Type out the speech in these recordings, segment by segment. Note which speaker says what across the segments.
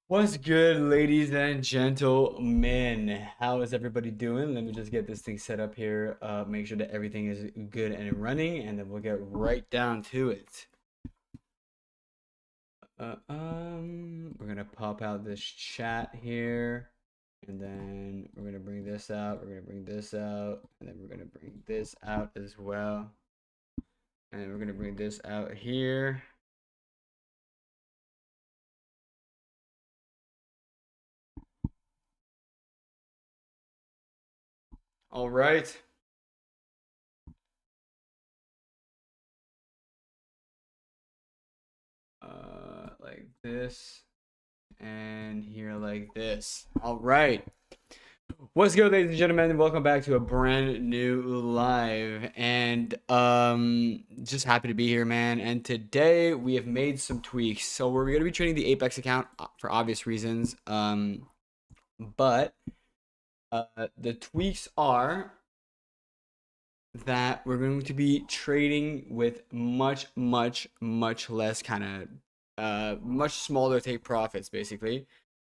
Speaker 1: What's good, ladies and gentlemen? How is everybody doing? Let me just get this thing set up here. Make sure that everything is good and running, and then we'll get right down to it. We're gonna pop out this chat here, and then we're gonna bring this out. We're gonna bring this out, and then we're gonna bring this out as well, and we're gonna bring this out here. All right. Like this, and here like this. All right. What's good, ladies and gentlemen? Welcome back to a brand new live, and just happy to be here, man. And today we have made some tweaks, so we're gonna be trading the Apex account for obvious reasons. But the tweaks are that we're going to be trading with much less kind of much smaller take profits, basically.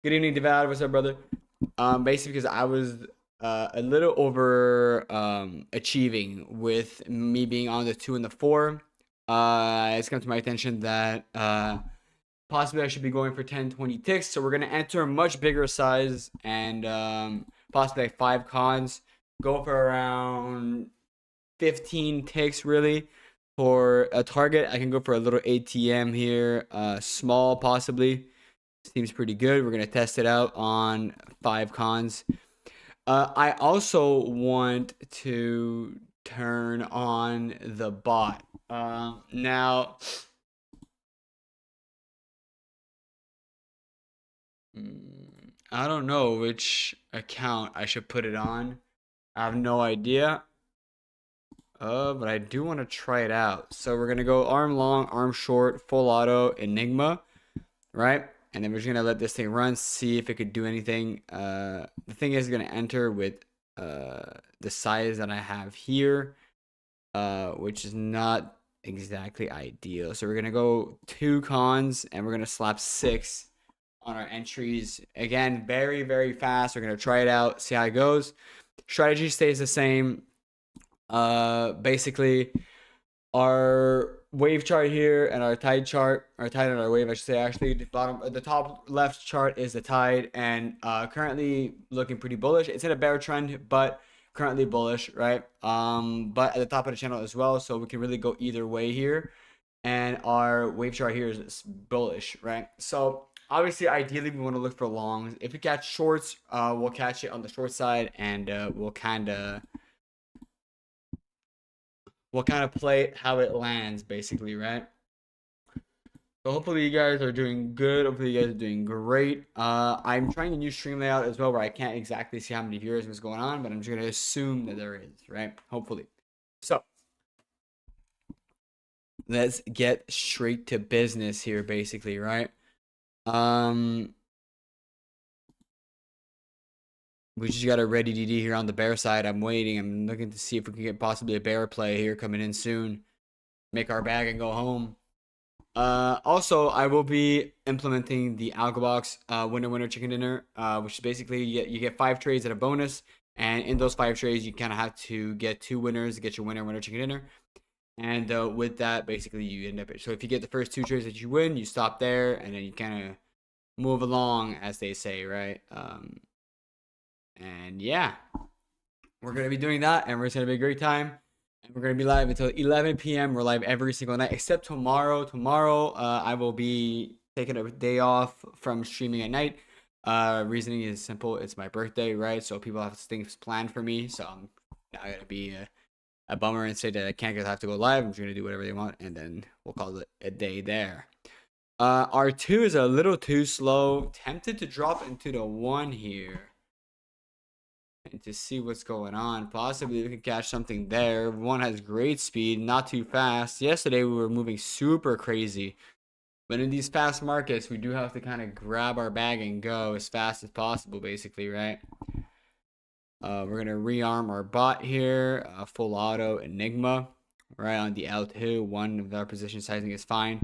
Speaker 1: Good evening, Devad. What's up, brother? Basically because I was a little over achieving with me being on the 2 and the 4. It's come to my attention that possibly I should be going for 10-20 ticks, so we're gonna enter a much bigger size and possibly like 5 cons, go for around 15 ticks really. For a target, I can go for a little ATM here, small possibly. Seems pretty good. We're gonna test it out on 5 cons. I also want to turn on the bot. Now, I don't know which account I should put it on. I have no idea. But I do want to try it out. So we're gonna go arm long, arm short, full auto, Enigma, right? And then we're just gonna let this thing run, see if it could do anything. The thing is gonna enter with the size that I have here, which is not exactly ideal. So we're gonna go 2 cons and we're gonna slap 6 on our entries. Again, very fast. We're gonna try it out, see how it goes. Strategy stays the same. Basically our wave chart here and our tide chart, our tide and our wave, I should say. Actually, the top left chart is the tide, and currently looking pretty bullish. It's in a bear trend, but currently bullish, right? But at the top of the channel as well, so we can really go either way here. And our wave chart here is bullish, right? So obviously, ideally, we want to look for longs. If we catch shorts, we'll catch it on the short side, and we'll kind of play it how it lands, basically, right? So hopefully you guys are doing good. Hopefully you guys are doing great. I'm trying a new stream layout as well, where I can't exactly see how many viewers was going on, but I'm just gonna assume that there is, right? Hopefully. So let's get straight to business here, basically, right? We just got a ready DD here on the bear side. I'm waiting. I'm looking to see if we can get possibly a bear play here coming in soon. Make our bag and go home. Also, I will be implementing the AlgoBox winner chicken dinner, which is basically you get 5 trades at a bonus, and in those 5 trades you kind of have to get 2 winners to get your winner chicken dinner. And with that, basically you end up. So if you get the first 2 trades that you win, you stop there, and then you kind of move along, as they say, right? And yeah, we're gonna be doing that, and it's gonna be a great time. And we're gonna be live until 11 p.m. We're live every single night except tomorrow. Tomorrow, I will be taking a day off from streaming at night. Reasoning is simple. It's my birthday, right? So people have things planned for me. So I'm not gonna be a bummer and say that I can't have to go live. I'm just gonna do whatever they want, and then we'll call it a day there. R2 is a little too slow. Tempted to drop into the 1 here and to see what's going on. Possibly we can catch something there. 1 has great speed, not too fast. Yesterday we were moving super crazy, but in these fast markets we do have to kind of grab our bag and go as fast as possible, basically, right? We're gonna rearm our bot here, full auto Enigma, right on the L2. 1 of our position sizing is fine.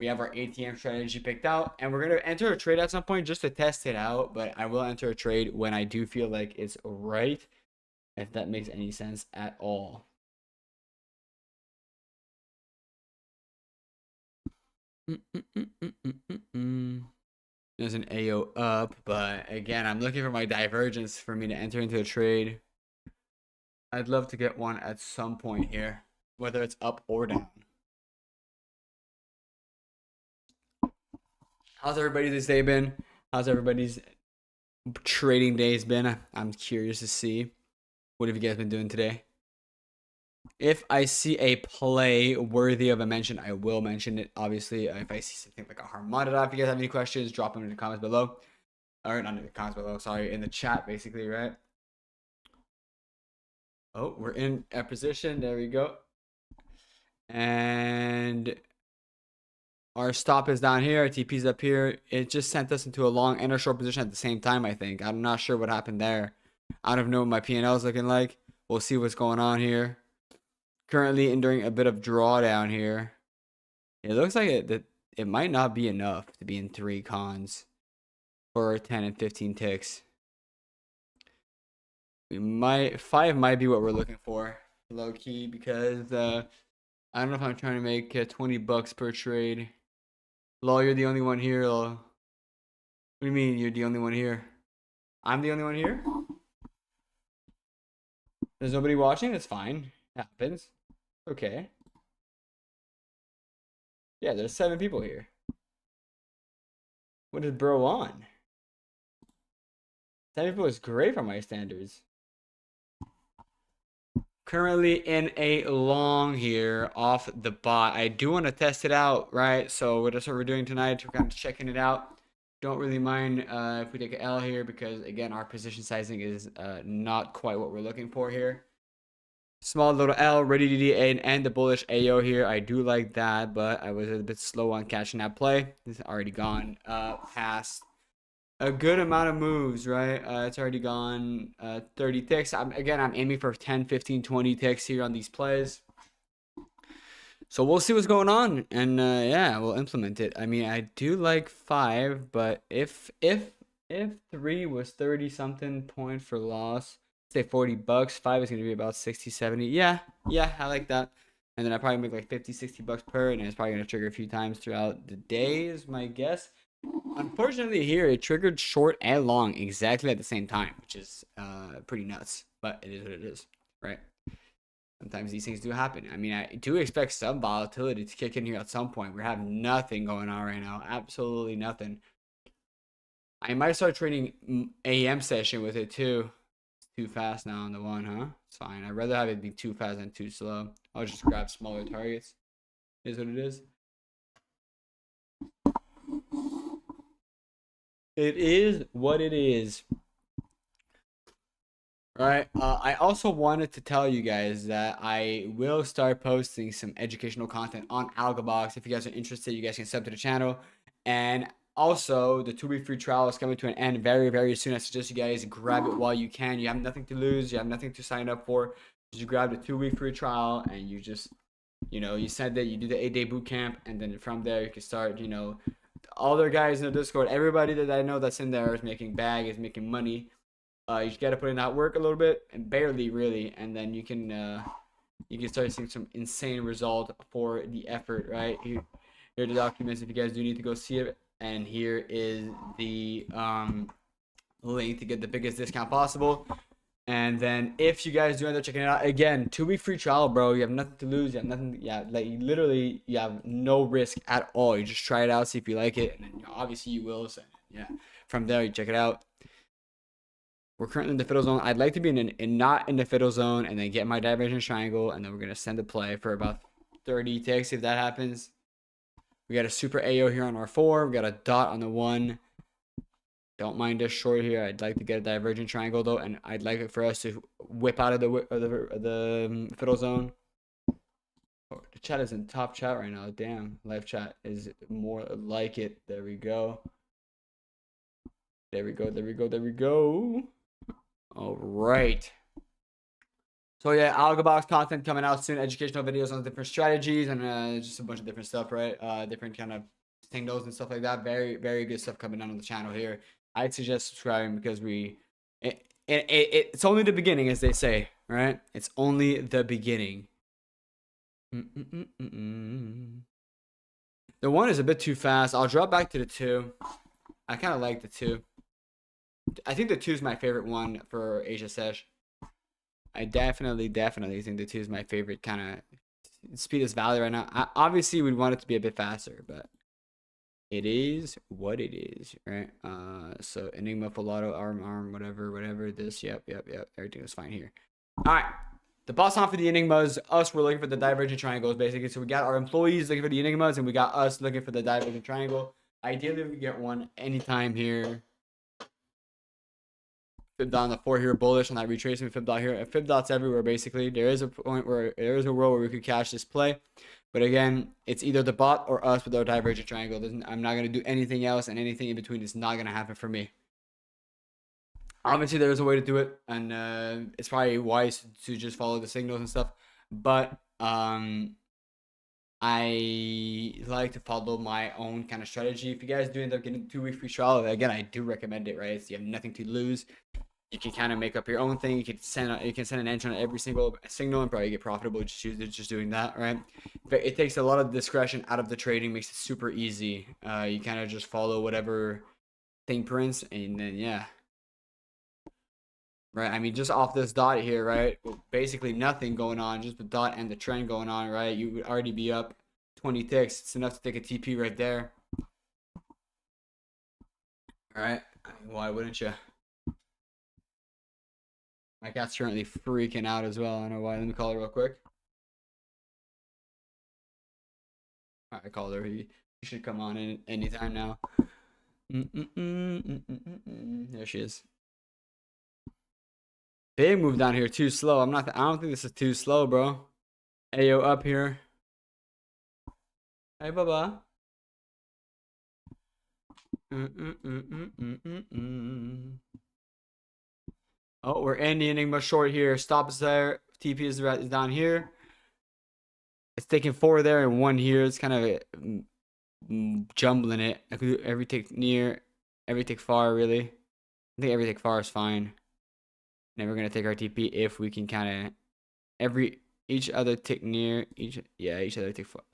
Speaker 1: We have our ATM strategy picked out, and we're going to enter a trade at some point just to test it out. But I will enter a trade when I do feel like it's right, if that makes any sense at all. There's an AO up, but again, I'm looking for my divergence for me to enter into a trade. I'd love to get one at some point here, whether it's up or down. How's everybody's day been? How's everybody's trading days been? I'm curious to see. What have you guys been doing today? If I see a play worthy of a mention, I will mention it. Obviously, if I see something like a Harmonic, if you guys have any questions, drop them in the comments below. Or not in the comments below, sorry, in the chat, basically, right? Oh, we're in a position. There we go. And our stop is down here. Our TP's up here. It just sent us into a long and a short position at the same time, I think. I'm not sure what happened there. I don't know what my P&L is looking like. We'll see what's going on here. Currently enduring a bit of drawdown here. It looks like it might not be enough to be in 3 cons for 10 and 15 ticks. 5 might be what we're looking for, low key, because I don't know if I'm trying to make $20 per trade. Lol, you're the only one here. Lol. What do you mean you're the only one here? I'm the only one here? There's nobody watching? That's fine. Happens. Okay. Yeah, there's 7 people here. What is bro on? 7 people is great for my standards. Currently in a long here off the bot. I do want to test it out, right? So that's what we're doing tonight. We're kind of checking it out. Don't really mind if we take an L here, because again, our position sizing is not quite what we're looking for here. Small little L, ready to end the bullish AO here. I do like that, but I was a bit slow on catching that play. It's already gone past a good amount of moves, right? It's already gone 30 ticks. I'm aiming for 10, 15, 20 ticks here on these plays. So we'll see what's going on, and yeah, we'll implement it. I mean, I do like 5, but if 3 was 30 something point for loss, say $40, 5 is going to be about 60, 70. Yeah, I like that. And then I probably make like 50, $60 per, and it's probably going to trigger a few times throughout the day is my guess. Unfortunately here, it triggered short and long exactly at the same time, which is pretty nuts, but it is what it is, right? Sometimes these things do happen. I mean, I do expect some volatility to kick in here at some point. We have nothing going on right now, absolutely nothing. I might start trading AM session with it too. It's too fast now on the one, huh? It's fine. I'd rather have it be too fast than too slow. I'll just grab smaller targets. It is what it is. It is what it is. All right. I also wanted to tell you guys that I will start posting some educational content on AlgoBox. If you guys are interested, you guys can sub to the channel. And also, the 2-week free trial is coming to an end very, very soon. I suggest you guys grab it while you can. You have nothing to lose. You have nothing to sign up for. You grab the 2-week free trial, and you just, you said that you do the 8-day boot camp, and then from there you can start, all their guys in the Discord, everybody that I know that's in there is making bag, is making money. You just gotta put in that work a little bit, and barely really, and then you can start seeing some insane result for the effort, right? Here are the documents if you guys do need to go see it, and here is the link to get the biggest discount possible. And then if you guys do end up checking it out, again, 2-week free trial, bro. You have nothing to lose. You have nothing. Yeah, like literally, you have no risk at all. You just try it out, see if you like it, and then obviously you will. So yeah, from there you check it out. We're currently in the fiddle zone. I'd like to be not in the fiddle zone, and then get my divergence triangle, and then we're gonna send a play for about 30 ticks if that happens. We got a super AO here on our 4. We got a dot on the 1. Don't mind this short here. I'd like to get a divergent triangle though, and I'd like it for us to whip out of the fiddle zone. Oh, the chat is in top chat right now. Damn, live chat is more like it. There we go. There we go. All right. So yeah, AlgoBox content coming out soon. Educational videos on different strategies and just a bunch of different stuff, right? Different kind of signals and stuff like that. Very, very good stuff coming out on the channel here. I'd suggest subscribing because it's only the beginning, as they say, right? It's only the beginning. The 1 is a bit too fast. I'll drop back to the 2. I kind of like the 2. I think the 2 is my favorite one for Asia Sesh. I definitely think the 2 is my favorite kind of speed is value right now. Obviously, we'd want it to be a bit faster, but it is what it is, right? So Enigma, Filato, arm, whatever. This, yep. Everything is fine here. All right. The boss on for the Enigmas, us, we're looking for the divergent triangles, basically. So we got our employees looking for the Enigmas, and we got us looking for the divergent triangle. Ideally, we get one anytime here. Fib dot on the 4 here, bullish on that retracement. Fib dot here. Fib dots everywhere, basically. There is a point where there is a world where we could catch this play. But again, it's either the bot or us with our divergent triangle. I'm not going to do anything else, and anything in between is not going to happen for me. Obviously, there is a way to do it, and it's probably wise to just follow the signals and stuff. But I like to follow my own kind of strategy. If you guys do end up getting a 2-week free trial, again, I do recommend it, right? So you have nothing to lose. You can kind of make up your own thing. You can send an entry on every single signal and probably get profitable just doing that, right? But it takes a lot of discretion out of the trading, makes it super easy. You kind of just follow whatever thing prints, and then yeah. Right, I mean, just off this dot here, right? Basically nothing going on, just the dot and the trend going on, right? You would already be up 20 ticks. It's enough to take a TP right there. All right, why wouldn't you? My cat's currently freaking out as well. I don't know why. Let me call her real quick. All right, I called her. He should come on in anytime now. There she is. Big move down here, too slow. I don't think this is too slow, bro. Ayo up here. Hey, Baba. Oh, we're ending much short here. Stop is there. TP is down here. It's taking 4 there and 1 here. It's kind of jumbling it. I could do every tick near, every tick far, really. I think every tick far is fine. Then we're gonna take our TP if we can kind of each other tick near each other tick far.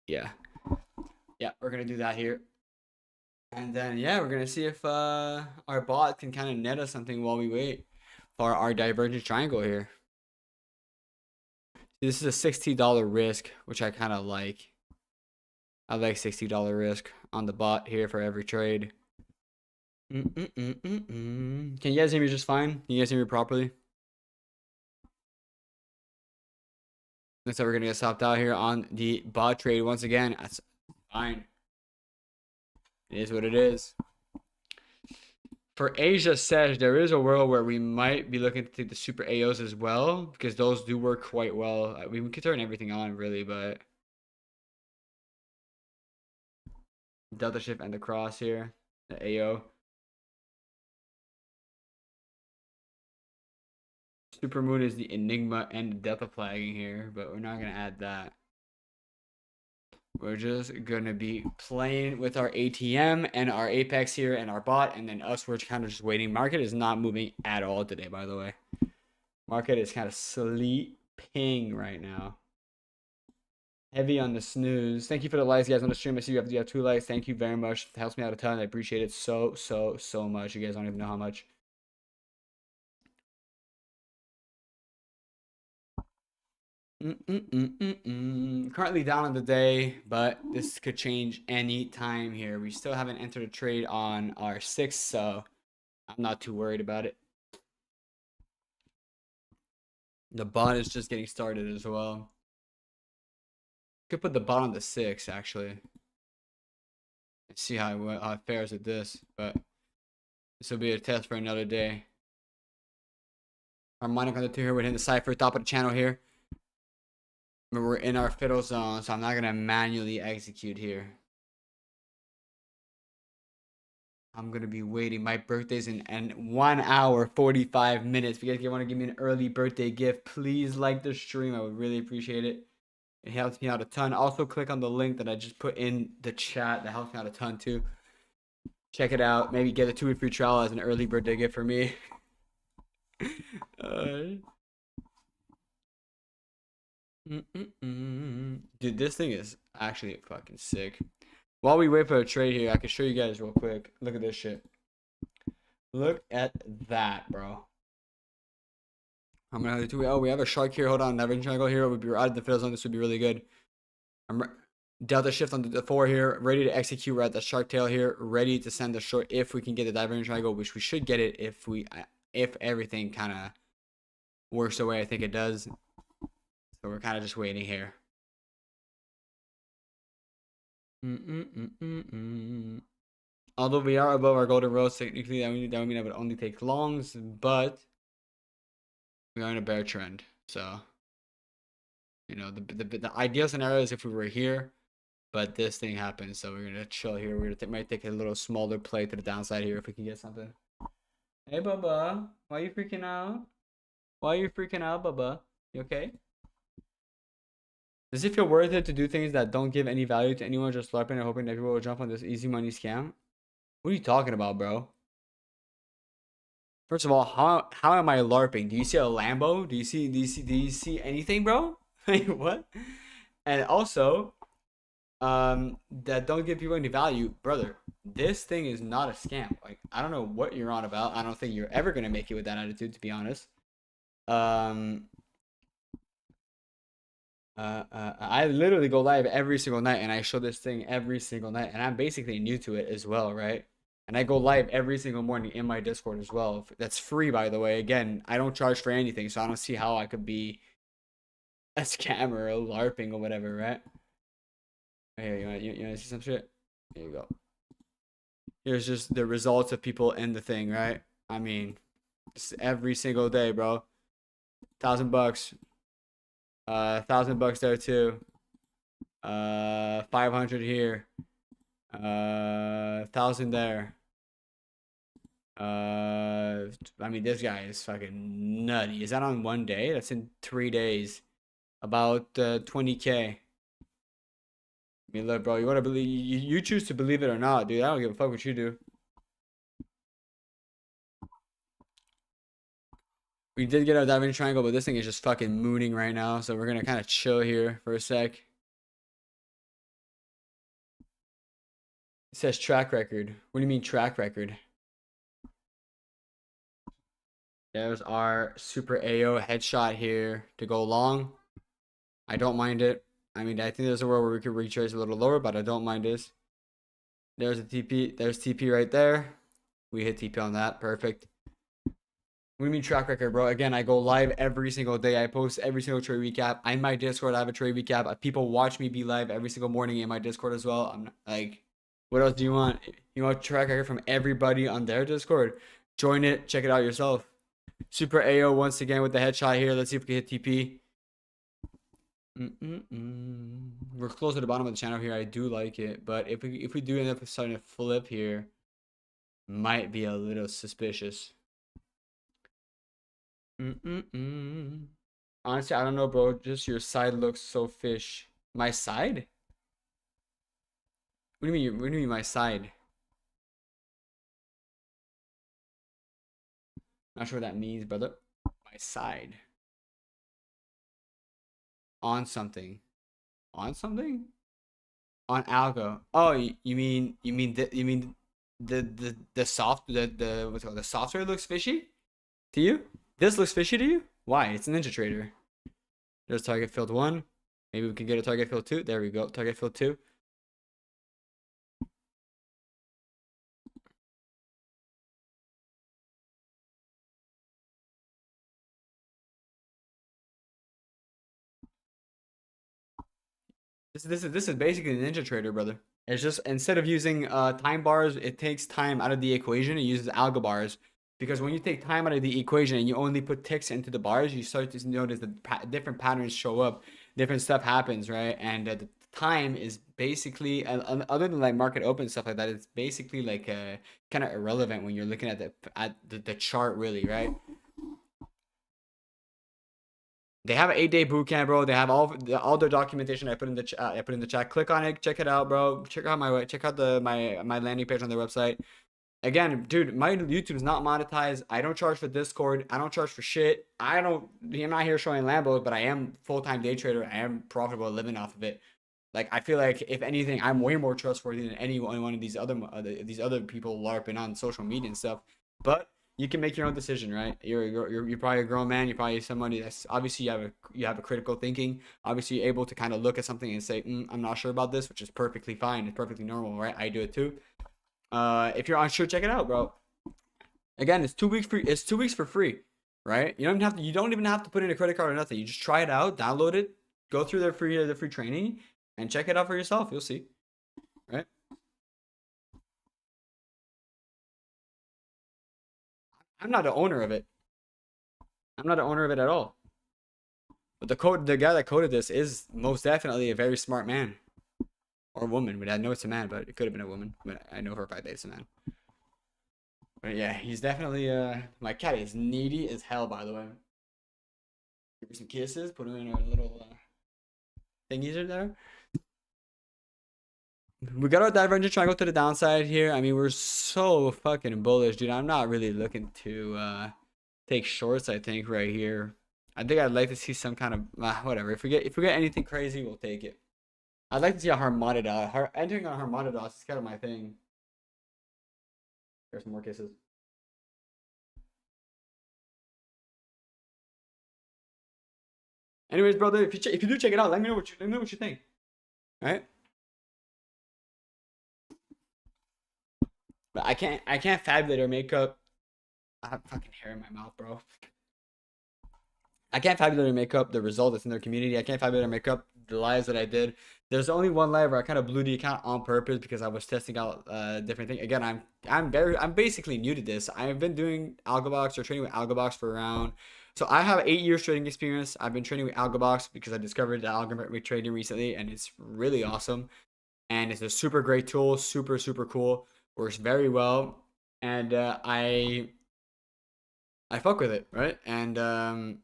Speaker 1: Yeah, we're gonna do that here. And then, yeah, we're going to see if our bot can kind of net us something while we wait for our divergent triangle here. This is a $60 risk, which I kind of like. I like $60 risk on the bot here for every trade. Can you guys hear me just fine? Can you guys hear me properly? Looks like we're going to get stopped out here on the bot trade once again. That's fine. It is what it is. For Asia Sesh, there is a world where we might be looking to take the super AOs as well, because those do work quite well. We could turn everything on, really, but Delta Shift and the cross here, the AO. Super Moon is the Enigma and the Delta flagging here, but we're not going to add that. We're just going to be playing with our ATM and our Apex here and our bot, and then us, we're kind of just waiting. Market is not moving at all today, by the way. Market is kind of sleeping right now. Heavy on the snooze. Thank you for the likes, guys, on the stream. I see you have 2 likes. Thank you very much. It helps me out a ton. I appreciate it so much. You guys don't even know how much. Currently down on the day, but this could change any time here. We still haven't entered a trade on our 6th, so I'm not too worried about it. The bot is just getting started as well. Could put the bot on the 6, actually. Let's see how it fares with this, but this will be a test for another day. Harmonic on the 2 here. We're hitting the cipher, top of the channel here. We're in our fiddle zone, so I'm not going to manually execute here. I'm gonna be waiting. My birthday's in 1 hour 45 minutes. If you guys want to give me an early birthday gift, please like the stream. I would really appreciate it. It helps me out a ton. Also, click on the link that I just put in the chat. That helps me out a ton too. Check it out. Maybe get a 2-week free trial as an early birthday gift for me. Dude, this thing is actually fucking sick. While we wait for a trade here, I can show you guys real quick. Look at this shit. Look at that, bro. I'm gonna have to. Oh, we have a shark here. Hold on, divergent triangle here. We'll be out of the fiddle zone. This would be really good. I'm delta shift on the 4 here, ready to execute. We're at the shark tail here, ready to send the short if we can get the divergent triangle, which we should get it if everything kind of works the way I think it does. So we're kind of just waiting here. Although we are above our golden rose, technically that would mean I would only take longs, but we are in a bear trend. So, you know, the ideal scenario is if we were here, but this thing happened, so we're gonna chill here. We're gonna might take a little smaller play to the downside here if we can get something. Hey, Bubba, why are you freaking out? Why are you freaking out, Bubba? You okay? Does it feel worth it to do things that don't give any value to anyone, just LARPing and hoping that people will jump on this easy money scam? What are you talking about, bro? First of all, how am I LARPing? Do you see a Lambo? Do you see anything, bro? Like what? And also, that don't give people any value, brother. This thing is not a scam. Like, I don't know what you're on about. I don't think you're ever gonna make it with that attitude, to be honest. I literally go live every single night and I show this thing every single night, and I'm basically new to it as well, right? And I go live every single morning in my Discord as well. That's free, by the way. Again, I don't charge for anything, so I don't see how I could be a scammer or LARPing or whatever, right? Here, you wanna see some shit? Here you go. Here's just the results of people in the thing, right? I mean, just every single day, bro. $1,000. $1,000 there too. 500 here. 1,000 there. I mean, this guy is fucking nutty. Is that on one day? That's in 3 days. About 20K. I mean, look, bro, you want to believe, you choose to believe it or not, dude. I don't give a fuck what you do. We did get our divergent triangle, but this thing is just fucking mooning right now, so we're gonna kind of chill here for a sec. It says track record. What do you mean track record? There's our super AO headshot here to go long. I don't mind it. I mean, I think there's a world where we could retrace a little lower, but I don't mind this. There's a TP. There's TP right there. We hit TP on that. Perfect. What do you mean track record, bro? Again, I go live every single day. I post every single trade recap. In my Discord, I have a trade recap. People watch me be live every single morning in my Discord as well. I'm not, like, what else do you want? You want track record from everybody on their Discord? Join it. Check it out yourself. Super AO once again with the headshot here. Let's see if we can hit TP. We're close to the bottom of the channel here. I do like it, but if we do end up starting to flip here, might be a little suspicious. Honestly, I don't know, bro. Just your side looks so fish. My side? What do you mean? What do you mean my side? Not sure what that means, brother. My side. On something. On something? On algo. Oh, you mean the software the software looks fishy to you? This looks fishy to you? Why? It's a Ninja Trader. There's target field 1. Maybe we can get a target field 2. There we go. Target field 2. This is basically Ninja Trader, brother. It's just instead of using time bars, it takes time out of the equation. It uses algo bars. Because when you take time out of the equation and you only put ticks into the bars, you start to notice that different patterns show up, different stuff happens, right? And time is basically, other than like market open stuff like that, it's basically like kind of irrelevant when you're looking at the chart, really, right? They have an 8-day boot camp, bro. They have all their documentation. I put in the I put in the chat. Click on it, check it out, bro. Check out my landing page on their website. Again, dude, my YouTube is not monetized. I don't charge for Discord. I don't charge for shit. I'm not here showing Lambos, but I am full-time day trader. I am profitable living off of it. Like, I feel like if anything, I'm way more trustworthy than any one of these other people larping on social media and stuff. But you can make your own decision, right? You're probably a grown man. You're probably somebody that's obviously you have a critical thinking. Obviously, you're able to kind of look at something and say, I'm not sure about this, which is perfectly fine. It's perfectly normal, right? I do it too. If you're unsure, check it out, bro. Again, it's 2 weeks free. It's 2 weeks for free, right? You don't even have to put in a credit card or nothing. You just try it out, download it, go through their free training, and check it out for yourself. You'll see, right? I'm not the owner of it. I'm not the owner of it at all. But the guy that coded this is most definitely a very smart man or woman. But I know it's a man, but it could have been a woman. But I know for a fact that it's a man. But yeah, he's definitely my cat is needy as hell, by the way. Give her some kisses, put her in our little thingies in there. We got our divergent triangle to the downside here. I mean, we're so fucking bullish, dude. I'm not really looking to take shorts, I think, right here. I think I'd like to see some kind of whatever. If we get anything crazy, we'll take it. I'd like to see a Harmonidas. Entering on Harmonidas is kind of my thing. There's some more kisses. Anyways, brother, if you do check it out, let me know what you think. All right? But I can't fabulate or make up. I have fucking hair in my mouth, bro. I can't fabulate or make up the result that's in their community. I can't fabulate or make up the lives that I did. There's only one live where I kind of blew the account on purpose because I was testing out different things. Again, I'm basically new to this. I've been doing AlgoBox or trading with AlgoBox for around. So I have 8 years trading experience. I've been trading with AlgoBox because I discovered the algorithmic trading recently, and it's really awesome. And it's a super great tool, super cool. Works very well, and I fuck with it, right? And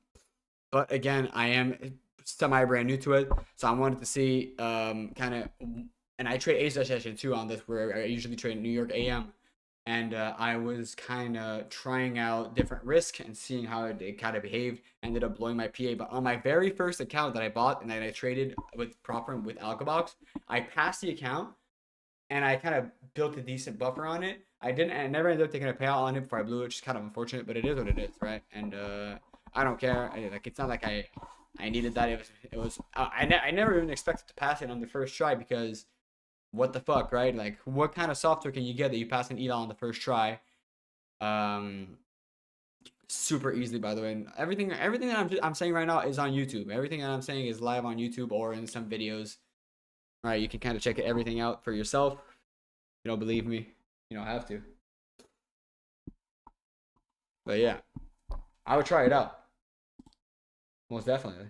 Speaker 1: but again, I am semi brand new to it, so I wanted to see kind of, and I trade A session too on this, where I usually trade New York AM, and I was kind of trying out different risk and seeing how it kind of behaved. Ended up blowing my PA, but on my very first account that I bought and that I traded with AlgoBox, I passed the account and I kind of built a decent buffer on it. I never ended up taking a payout on it before I blew it, which is kind of unfortunate, but it is what it is, right? And I don't care. It's not like I needed that. I never even expected to pass it on the first try because what the fuck, right? Like, what kind of software can you get that you pass an eval on the first try? Super easily, by the way. And everything that I'm saying right now is on YouTube. Everything that I'm saying is live on YouTube or in some videos. All right, you can kind of check everything out for yourself. If you don't believe me, you don't have to. But yeah, I would try it out. Most definitely.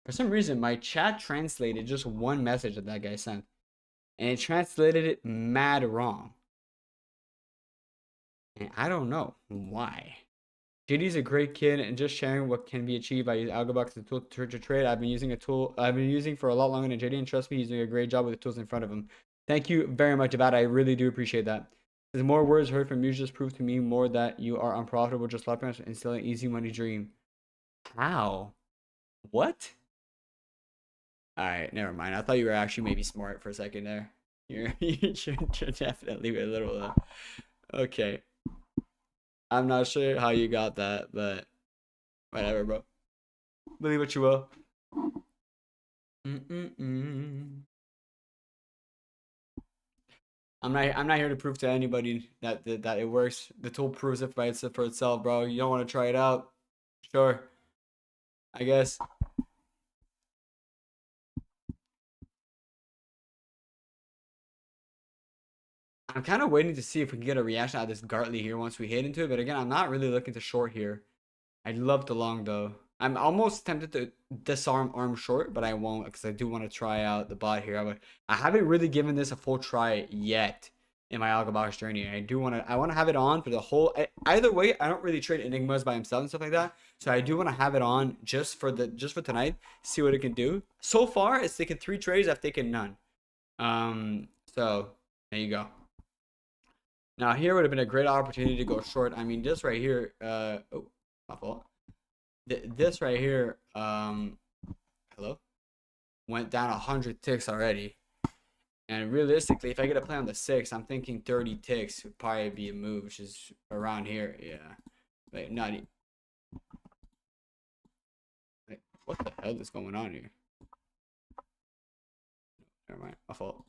Speaker 1: For some reason, my chat translated just one message that guy sent, and it translated it mad wrong. And I don't know why. JD's a great kid, and just sharing what can be achieved by using AlgoBox as a tool to trade. I've been using for a lot longer than JD, and trust me, he's doing a great job with the tools in front of him. Thank you very much, Abad. I really do appreciate that. The more words heard from you just prove to me more that you are unprofitable, just like and still an easy money dream. How? What? All right, never mind. I thought you were actually maybe smart for a second there. You're definitely a little. Okay. I'm not sure how you got that, but whatever, bro. Believe what you will. I'm not here to prove to anybody that it works. The tool proves it for itself, bro. You don't want to try it out? Sure. I guess. I'm kind of waiting to see if we can get a reaction out of this Gartley here once we hit into it. But again, I'm not really looking to short here. I'd love to long though. I'm almost tempted to disarm arm short, but I won't because I do want to try out the bot here. I haven't really given this a full try yet in my AlgoBox journey. I want to have it on for the whole. Either way, I don't really trade Enigmas by himself and stuff like that. So I do want to have it on just for tonight, see what it can do. So far, it's taken 3 trades. I've taken none. So there you go. Now here would have been a great opportunity to go short. I mean, this right here. Oh, my fault. This right here. Hello. Went down 100 ticks already. And realistically, if I get a play on the 6, I'm thinking 30 ticks would probably be a move, which is around here. Yeah. Wait, not. Wait, what the hell is going on here? Never mind. My fault.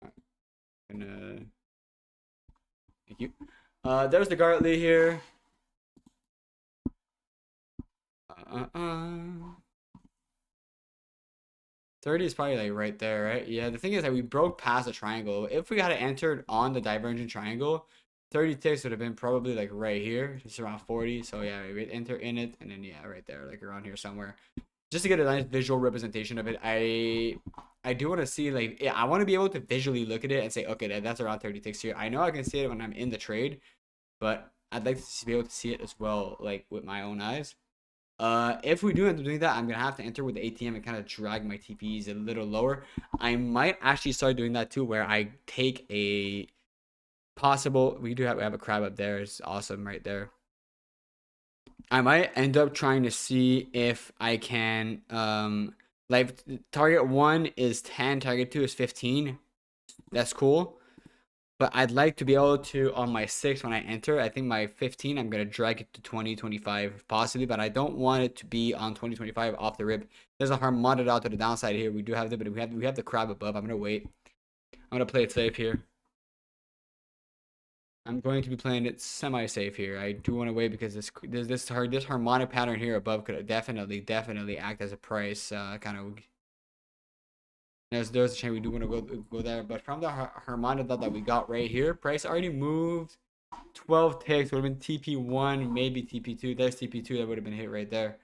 Speaker 1: Alright. Thank you. There's the Gartley here. 30 is probably like right there, right? Yeah, the thing is that we broke past the triangle. If we had entered on the divergent triangle, 30 ticks would have been probably like right here, just around 40. So yeah, we'd enter in it, and then yeah, right there, like around here somewhere. Just to get a nice visual representation of it. I do want to see, like, yeah, I want to be able to visually look at it and say, okay, that's around 30 ticks here. I know I can see it when I'm in the trade, but I'd like to be able to see it as well, like with my own eyes. If we do end up doing that, I'm gonna have to enter with the ATM and kind of drag my TPs a little lower. I might actually start doing that too, where I take a possible. We have a crab up there. It's awesome right there. I might end up trying to see if I can like target 1 is 10, target 2 is 15. That's cool. But I'd like to be able to, on my 6 when I enter, I think my 15, I'm going to drag it to 20, 25 possibly, but I don't want it to be on 20, 25 off the rip. There's a harmonic out to the downside here. We do have the, but we have the crab above. I'm going to wait. I'm going to play it safe here. I'm going to be playing it semi-safe here. I do want to wait because this harmonic pattern here above could definitely act as a price kind of. There's a chance we do want to go there, but from the harmonic that we got right here, price already moved 12 ticks. Would have been TP1, maybe TP2. There's TP2 that would have been hit right there.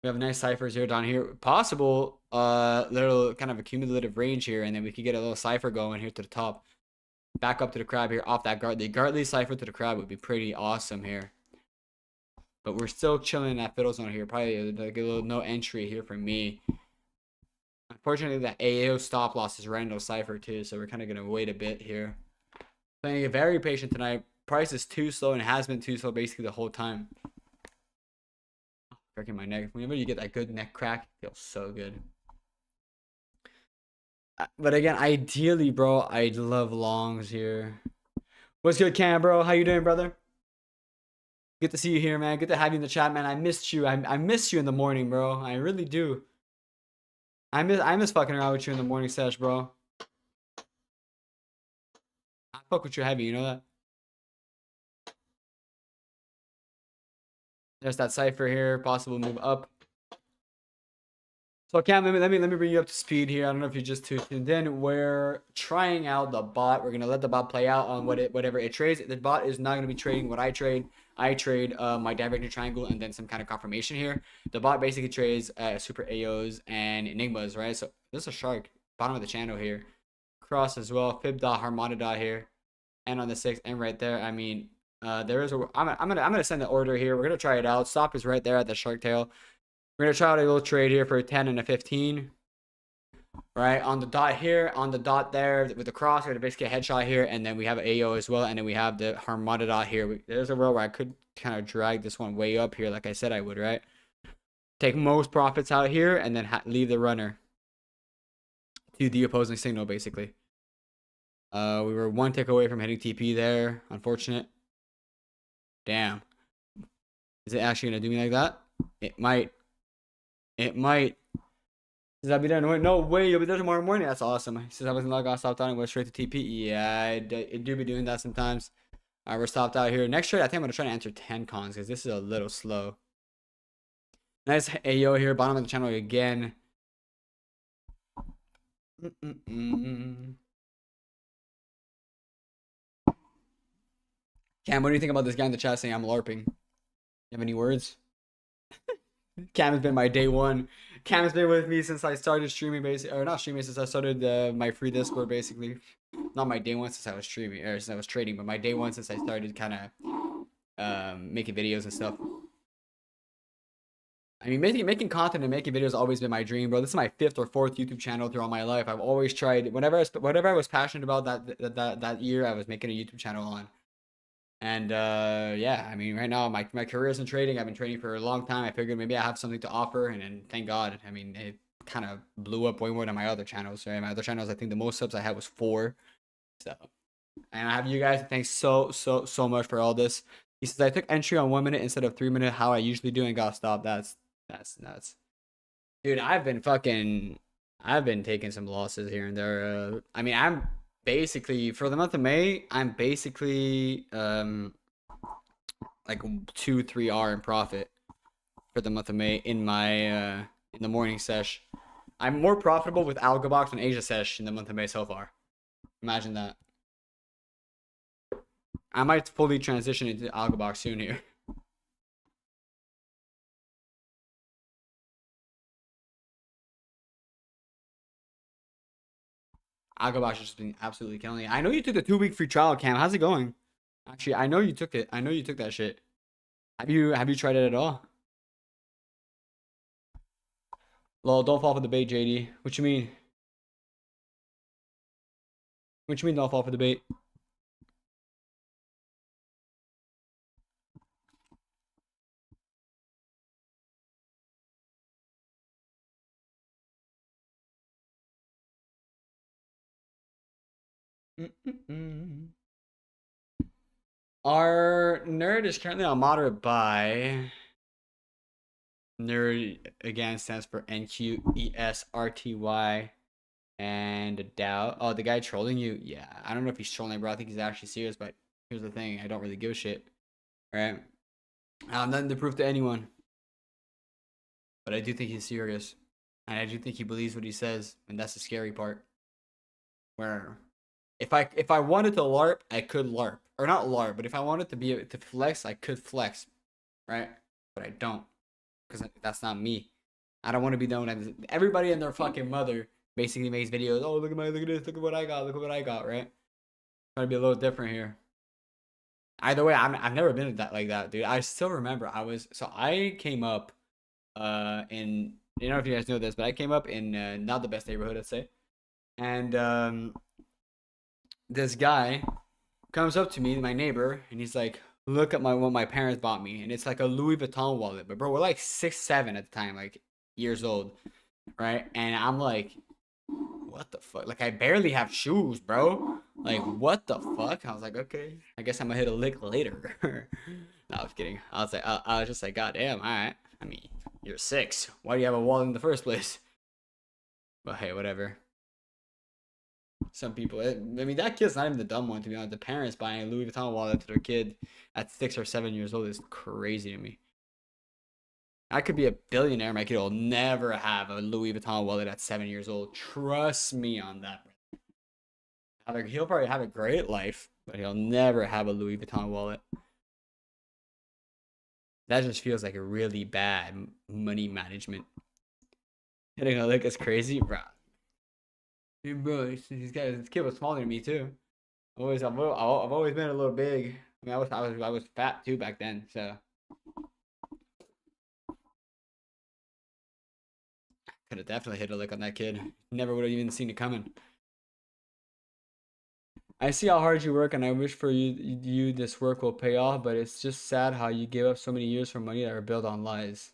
Speaker 1: We have nice ciphers here down here. Possible little kind of accumulative range here, and then we could get a little cipher going here to the top. Back up to the crab here off that Gartley. Gartley cipher to the crab would be pretty awesome here. But we're still chilling in that fiddle zone here. Probably like a little no entry here for me. Unfortunately, that AO stop loss is random cipher too, so we're kind of going to wait a bit here. Playing it very patient tonight. Price is too slow and has been too slow basically the whole time. Cracking my neck. Whenever you get that good neck crack, it feels so good. But again, ideally, bro, I love longs here. What's good, Cam, bro? How you doing, brother? Good to see you here, man. Good to have you in the chat, man. I missed you. I missed you in the morning, bro. I really do. I miss fucking around with you in the morning sesh, bro. I fuck with you heavy, you know that? There's that cipher here, possible move up. So Cam, let me bring you up to speed here. I don't know if you just tuned in. We're trying out the bot. We're gonna let the bot play out on whatever it trades. The bot is not gonna be trading what I trade. I trade my divergent triangle and then some kind of confirmation here. The bot basically trades super AOs and enigmas, right? So this is a shark, bottom of the channel here. Cross as well, fib dot, harmonic dot here, and on the 6 and right there. I mean, there is a. I'm gonna send the order here. We're gonna try it out. Stop is right there at the shark tail. We're going to try out a little trade here for a 10 and a 15. Right, on the dot here, on the dot there with the cross, we're going to basically a headshot here, and then we have AO as well, and then we have the harmonic dot here. There's a world where I could kind of drag this one way up here like I said I would, right? Take most profits out here, and then leave the runner to the opposing signal, basically. We were 1 tick away from hitting TP there. Unfortunate. Damn. Is it actually going to do me like that? It might. It might. Does that be there? No way. You'll be there tomorrow morning. That's awesome. He says I wasn't logged off, stopped out, and went straight to TP. Yeah, it do be doing that sometimes. All right, we're stopped out here. Next trade, I think I'm going to try to enter 10 cons because this is a little slow. Nice AO here. Bottom of the channel again. Cam, what do you think about this guy in the chat saying I'm LARPing? You have any words? Cam has been my day one. Cam has been with me since I started streaming, basically, or not streaming, since I started my free Discord, basically. Not my day one since I was streaming, or since I was trading, but my day one since I started kind of making videos and stuff. I mean, making content and making videos has always been my dream, bro. This is my 5th or 4th YouTube channel throughout my life. I've always tried, whatever I was passionate about that year, I was making a YouTube channel on. And yeah, I mean, right now my career is in trading. I've been trading for a long time. I figured maybe I have something to offer, and then thank God. I mean, it kind of blew up way more than my other channels. Right, my other channels, I think the most subs I had was 4. So, and I have you guys. Thanks so much for all this. He says I took entry on 1 minute instead of 3 minute, how I usually do, and got stopped. That's nuts, dude. I've been taking some losses here and there. I mean, I'm basically, for the month of May, I'm basically like 2-3 R in profit for the month of May in my in the morning sesh. I'm more profitable with AlgoBox and Asia sesh in the month of May so far. Imagine that. I might fully transition into AlgoBox soon here. AlgoBox has just been absolutely killing it. I know you took the 2-week free trial, Cam. How's it going? Actually, I know you took it. I know you took that shit. Have you tried it at all? Lol, don't fall for the bait, JD. What you mean? What you mean don't fall for the bait? Our nerd is currently on moderate buy. Nerd again stands for NQESRTY and Dow. Oh, the guy trolling you? Yeah, I don't know if he's trolling, bro. I think he's actually serious, but here's the thing: I don't really give a shit. Right? I have nothing to prove to anyone, but I do think he's serious, and I do think he believes what he says, and that's the scary part. Where if I wanted to LARP, I could LARP, or not LARP, but if I wanted to flex, I could flex, right? But I don't, because that's not me. I don't want to be known as everybody and their fucking mother basically makes videos. Oh, look at this, look at what I got, right? Trying to be a little different here. Either way, I've never been like that, dude. I still remember I came up in, you know, if you guys know this, but I came up in not the best neighborhood, let's say, and this guy comes up to me, my neighbor, and he's like, look at what my parents bought me, and it's like a Louis Vuitton wallet. But bro, we're like 6, 7 at the time, like years old, right? And I'm like, what the fuck? Like I barely have shoes, bro. Like what the fuck? I was like, okay, I guess I'm gonna hit a lick later. No, I was kidding. I was just like, god damn, all right. I mean, you're 6. Why do you have a wallet in the first place? But hey, whatever. Some people, I mean, that kid's not even the dumb one, to be honest. The parents buying a Louis Vuitton wallet to their kid at 6 or 7 years old is crazy to me. I could be a billionaire. My kid will never have a Louis Vuitton wallet at 7 years old. Trust me on that. He'll probably have a great life, but he'll never have a Louis Vuitton wallet. That just feels like a really bad money management. Hitting a lick is crazy, bro. Dude, bro, this kid was smaller than me too. I've always been a little big. I mean, I was fat too back then, so could have definitely hit a lick on that kid. Never would have even seen it coming. I see how hard you work, and I wish for you this work will pay off. But it's just sad how you gave up so many years for money that are built on lies.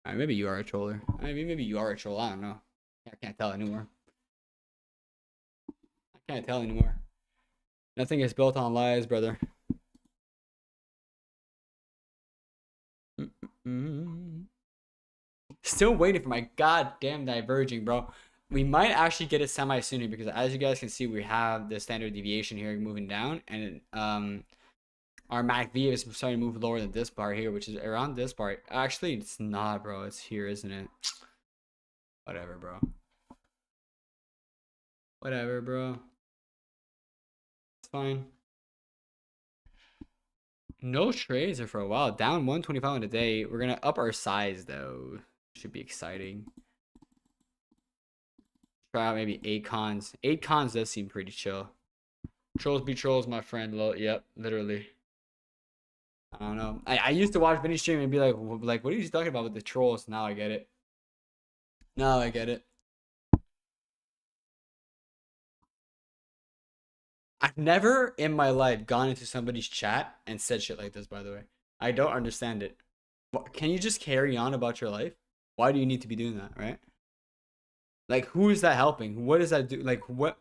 Speaker 1: Alright, maybe you are a troller. I mean, maybe you are a troll. I don't know. I can't tell anymore. Nothing is built on lies, brother. Still waiting for my goddamn diverging, bro. We might actually get it semi sooner because, as you guys can see, we have the standard deviation here moving down, and our MACD is starting to move lower than this part here, which is around this part. Actually, it's not, bro. It's here, isn't it? Whatever, bro. Whatever, bro. It's fine. No trades are for a while. Down 125 on the day. We're gonna up our size though. Should be exciting. Try out maybe 8 cons. 8 cons does seem pretty chill. Trolls be trolls, my friend. Yep, literally. I don't know. I used to watch Vinny stream and be like, what are you talking about with the trolls? Now I get it. Now I get it. I've never in my life gone into somebody's chat and said shit like this, by the way. I don't understand it. Can you just carry on about your life? Why do you need to be doing that, right? Like, who is that helping? What does that do? Like, what?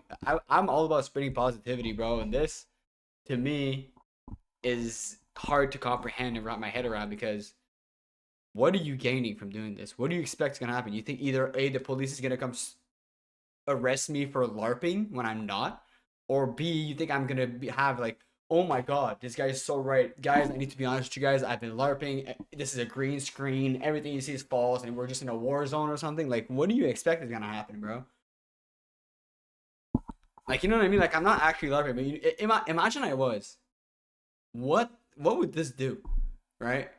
Speaker 1: I'm all about spreading positivity, bro. And this, to me, is hard to comprehend and wrap my head around because what are you gaining from doing this? What do you expect is going to happen? You think either A, the police is going to come arrest me for LARPing when I'm not? Or B, you think I'm going to have like, oh my God, this guy is so right. Guys, I need to be honest with you guys. I've been LARPing. This is a green screen. Everything you see is false and we're just in a war zone or something. Like, what do you expect is going to happen, bro? Like, you know what I mean? Like, I'm not actually LARPing, but imagine I was. What would this do? Right?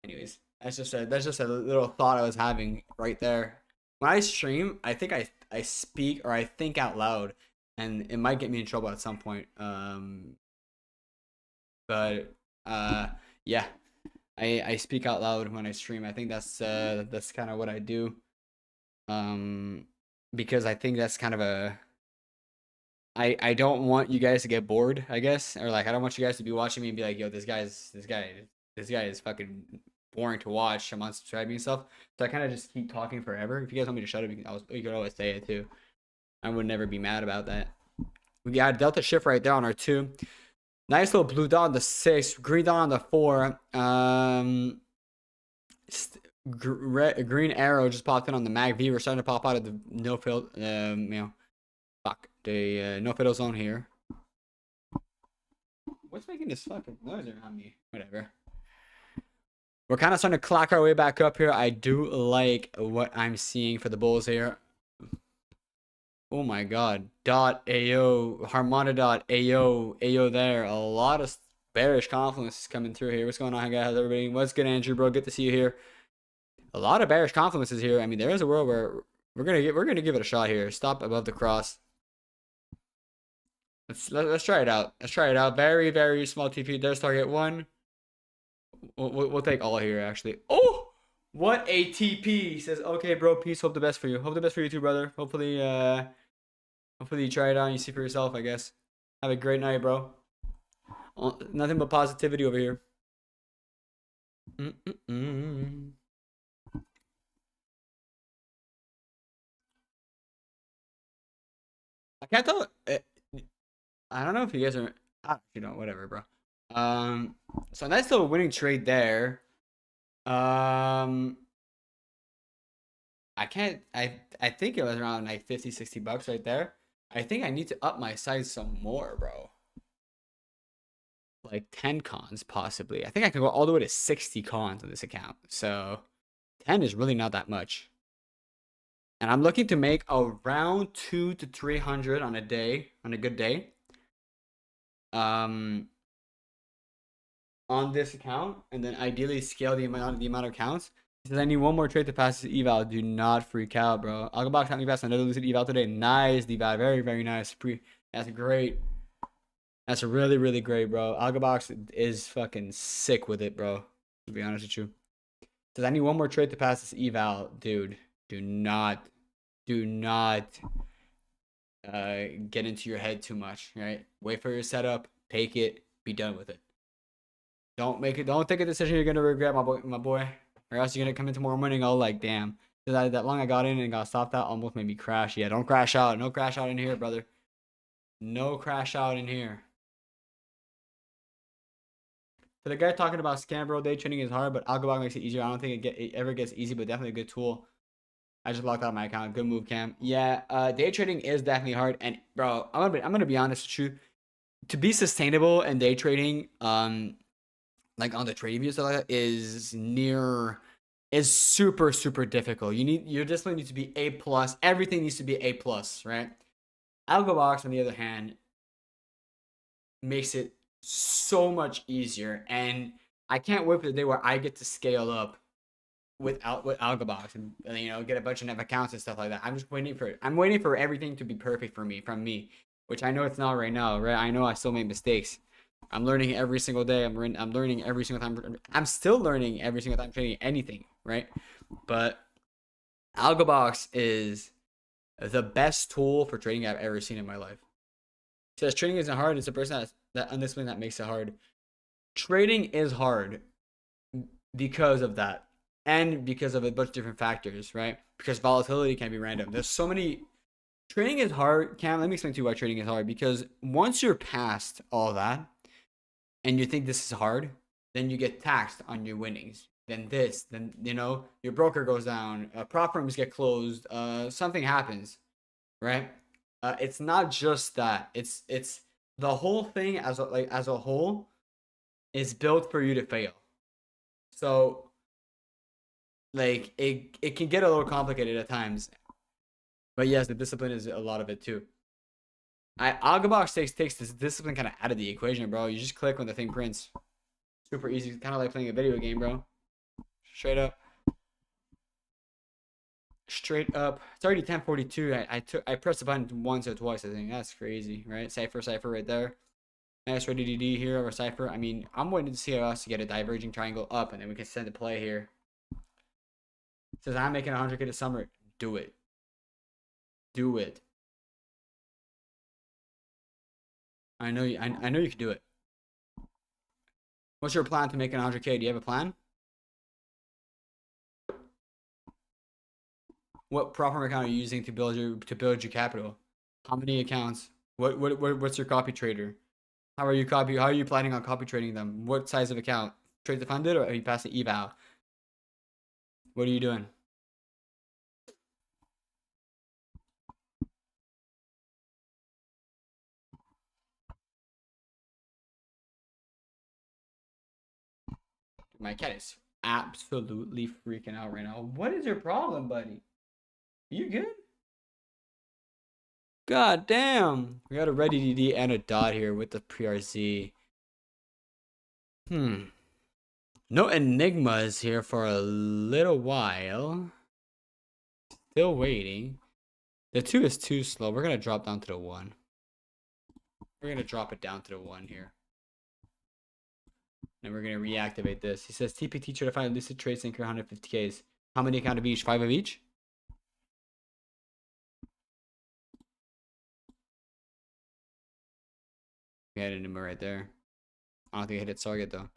Speaker 1: Anyways, that's just a little thought I was having right there. When I stream, I think I speak or I think out loud, and it might get me in trouble at some point. Yeah, I speak out loud when I stream. I think that's kind of what I do. Because I think that's kind of a. I don't want you guys to get bored, I guess, or like I don't want you guys to be watching me and be like, yo, this guy is fucking boring to watch. I'm unsubscribing and stuff. So I kind of just keep talking forever. If you guys want me to shut up, you can always say it too. I would never be mad about that. We got Delta shift right there on our 2. Nice little blue dot on the 6, green dot on the 4. Green arrow just popped in on the MACV. We're starting to pop out of the no field. The no fiddle zone here. What's making this fucking noise around me? Whatever. We're kind of starting to clock our way back up here. I do like what I'm seeing for the bulls here. Oh my God. .AO, Harmona.AO there. A lot of bearish confluences coming through here. What's going on, guys? How's everybody? What's good, Andrew, bro? Good to see you here. A lot of bearish confluences here. I mean, there is a world where we're gonna give it a shot here. Stop above the cross. Let's try it out. Let's try it out. Very, very small TP. There's target 1. We'll take all here, actually. Oh, what a TP. He says, okay, bro, peace. Hope the best for you. Hope the best for you too, brother. Hopefully you try it out and you see for yourself, I guess. Have a great night, bro. Nothing but positivity over here. I can't tell. I don't know if you guys are. You know, whatever, bro. So nice little winning trade there. I can't. I think it was around like 50, 60 bucks right there. I think I need to up my size some more, bro. Like 10 cons possibly. I think I can go all the way to 60 cons on this account. So 10 is really not that much. And I'm looking to make around 200 to 300 on a day, on a good day. On this account, and then ideally scale the amount of accounts. He says I need one more trade to pass this eval. Do not freak out, bro. AlgoBox helped me pass another lucid eval today. Nice eval, very, very nice. That's great. That's really, really great, bro. AlgoBox is fucking sick with it, bro. To be honest with you. Says I need one more trade to pass this eval, dude. Do not get into your head too much, right? Wait for your setup, take it, be done with it. Don't take a decision you're gonna regret, my boy, or else you're gonna come in tomorrow morning all like, damn, that long I got in and got stopped out almost made me crash. Yeah, don't crash out. No crash out in here, brother. No crash out in here. For the guy talking about scam, bro, day trading is hard, but AlgoBox makes it easier. I don't think it ever gets easy, but definitely a good tool. I just locked out my account. Good move, Cam. Yeah, day trading is definitely hard. And bro, I'm gonna be honest with you. To be sustainable in day trading, like on the trading view stuff like that, is super, super difficult. Your discipline needs to be A+. Everything needs to be A+, right? AlgoBox, on the other hand, makes it so much easier, and I can't wait for the day where I get to scale up with AlgoBox and get a bunch of accounts and stuff like that. I'm just waiting for it. I'm waiting for everything to be perfect for me from me, which I know it's not right now, right? I know I still make mistakes. I'm learning every single day. I'm learning every single time. I'm still learning every single time trading anything, right? But AlgoBox is the best tool for trading I've ever seen in my life. It says trading isn't hard. It's the person that undisciplined that makes it hard. Trading is hard because of that, and because of a bunch of different factors, right? Because volatility can be random. There's so many. Trading is hard. Cam, let me explain to you why trading is hard. Because once you're past all that, and you think this is hard, then you get taxed on your winnings. Then your broker goes down, prop firms get closed, something happens, right? It's not just that. It's the whole thing as a whole is built for you to fail. So like it can get a little complicated at times. But yes, the discipline is a lot of it too. AlgoBox takes this discipline kind of out of the equation, bro. You just click when the thing prints. Super easy. Kind of like playing a video game, bro. Straight up. Straight up. It's already 10:42. I pressed the button once or twice, I think. That's crazy, right? Cipher right there. Nice ready to D here over Cipher. I mean, I'm waiting to see us to get a diverging triangle up, and then we can send a play here. It says I'm making 100K this summer. Do it. Do it. I know you can do it. What's your plan to make 100K? Do you have a plan? What prop firm account are you using to build your capital? How many accounts? What's your copy trader? How are you planning on copy trading them? What size of account? Trade the funded, or are you passing eval? What are you doing? My cat is absolutely freaking out right now. What is your problem, buddy? You good? God damn. We got a ready DD and a dot here with the PRZ. No enigmas here for a little while. Still waiting. The 2 is too slow. We're going to drop down to the 1. We're going to drop it down to the 1 here. And we're going to reactivate this. He says TP teacher to find lucid trade sync 150Ks. How many account of each? 5 of each? We had a number right there. I don't think I hit its target though.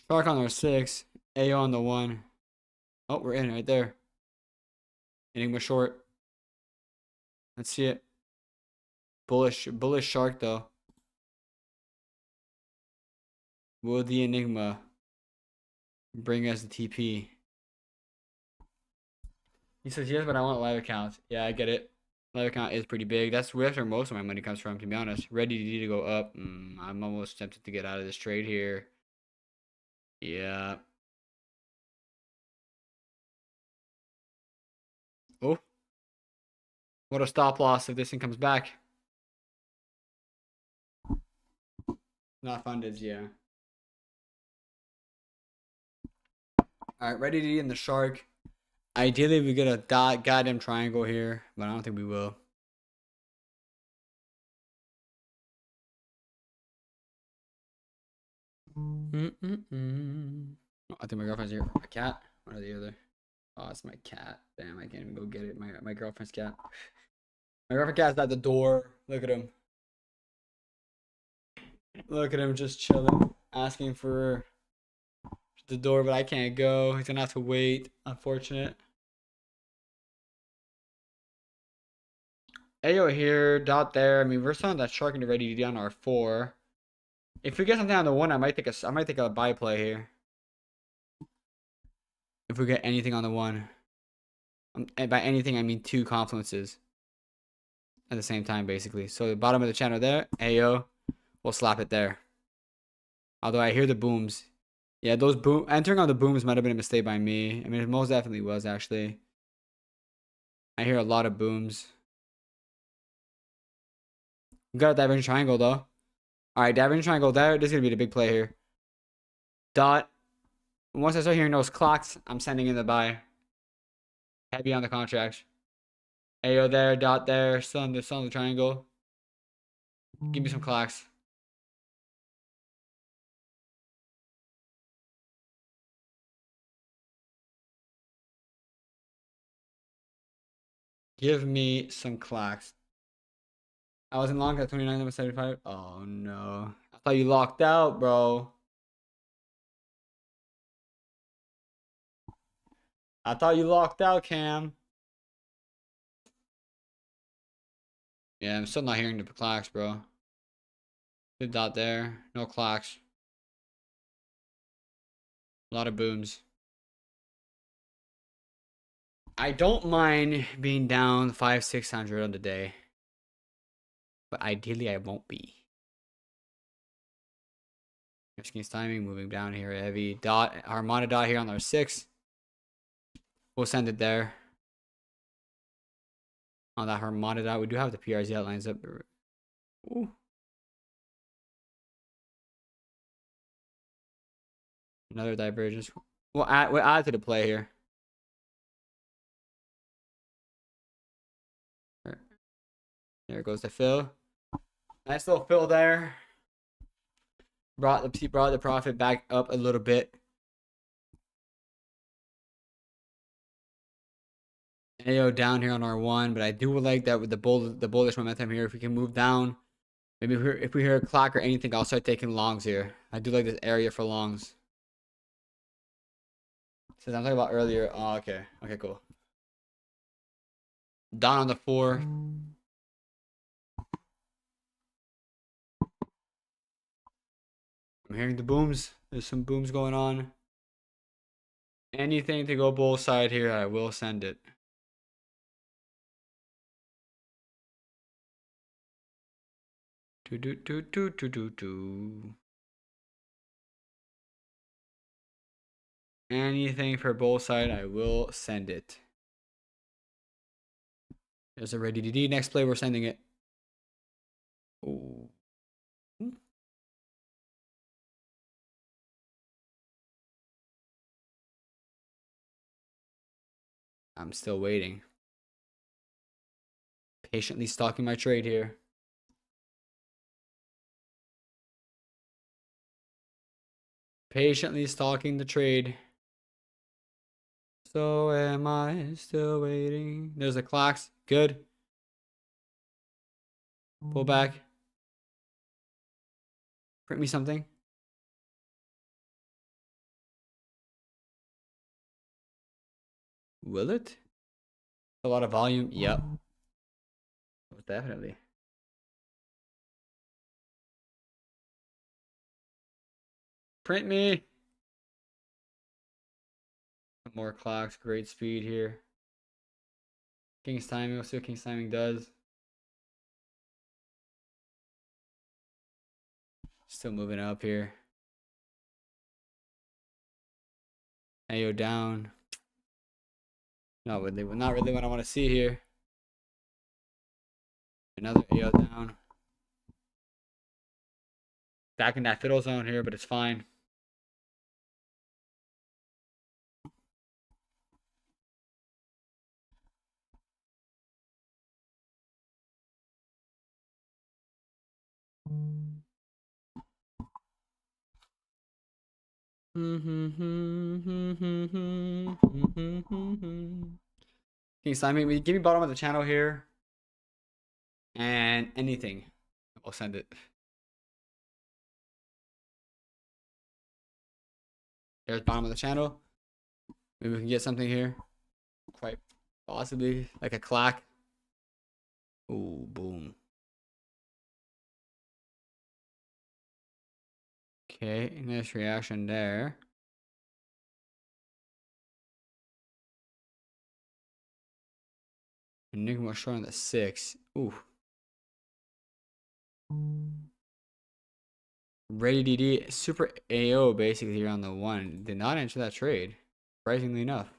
Speaker 1: Shark on our 6. AO on the 1. Oh, we're in right there. Enigma short. Let's see it. Bullish shark though. Will the Enigma bring us the TP? He says yes, but I want live accounts. Yeah, I get it. Live account is pretty big. That's where most of my money comes from, to be honest. Ready to go up. I'm almost tempted to get out of this trade here. Yeah. Oh. What a stop loss if this thing comes back. Not funded, yeah. Alright, ready to eat in the shark. Ideally, we get a goddamn triangle here, but I don't think we will. Oh, I think my girlfriend's here. My cat? One or the other? Oh, it's my cat. Damn, I can't even go get it. My girlfriend's cat. My girlfriend's cat's at the door. Look at him. Look at him just chilling, asking for the door, but I can't go. He's gonna have to wait. Unfortunate. AO here, dot there. I mean, we're still on that shark and ready to be on our 4. If we get something on the 1, I might take a buy play here. If we get anything on the 1. And by anything, I mean 2 confluences at the same time, basically. So the bottom of the channel there, AO, we'll slap it there. Although I hear the booms. Yeah, those entering on the booms might have been a mistake by me. I mean, it most definitely was, actually. I hear a lot of booms. We got a divergent triangle though. All right, divergent triangle there. This is gonna be the big play here. Dot. Once I start hearing those clocks, I'm sending in the buy. Heavy on the contracts. AO there, dot there, still on the triangle. Give me some clocks. Give me some clocks. I was in long at 29.75. Oh no. I thought you locked out, bro. I thought you locked out, Cam. Yeah, I'm still not hearing the clocks, bro. Good dot there. No clocks. A lot of booms. I don't mind being down 500-600 on the day. But ideally I won't be. Michigan's timing, moving down here, heavy. Dot, Armada dot here on our 6. We'll send it there. On that Armada dot, we do have the PRZ outlines up. Ooh. Another divergence. We'll add to the play here. There goes the fill. Nice little fill there. Brought the profit back up a little bit. AO down here on R1, but I do like that with the bullish momentum here. If we can move down, maybe if we hear a clock or anything, I'll start taking longs here. I do like this area for longs. Since I'm talking about earlier. Oh, okay. Okay, cool. Down on the 4. I'm hearing the booms. There's some booms going on. Anything to go bull side here, I will send it. Anything for bull side, I will send it. There's a ready DD. Next play, we're sending it. Ooh. I'm still waiting. Patiently stalking my trade here. Patiently stalking the trade. So am I still waiting? There's the clocks. Good. Pull back. Print me something. Will it? A lot of volume. Yep. Definitely. Print me. More clocks. Great speed here. King's timing. We'll see what King's timing does. Still moving up here. AO down. Not really what I want to see here. Another AO down. Back in that fiddle zone here, but it's fine. Can you sign me? Give me bottom of the channel here. And anything. I'll send it. There's bottom of the channel. Maybe we can get something here. Quite possibly like a clock. Ooh, boom. Okay, nice reaction there. Enigma short on the 6. Ooh. Ready DD, super AO basically here on the 1. Did not enter that trade, surprisingly enough.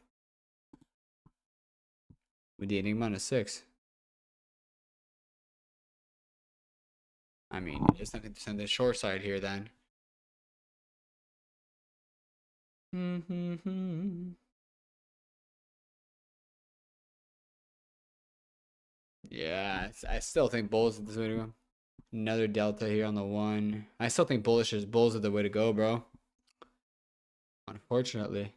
Speaker 1: With the Enigma on the 6. I mean, it's nothing to send the short side here then. Yeah, I still think bulls is the way to go. Another delta here on the 1. I still think bullish is bulls are the way to go, bro. Unfortunately.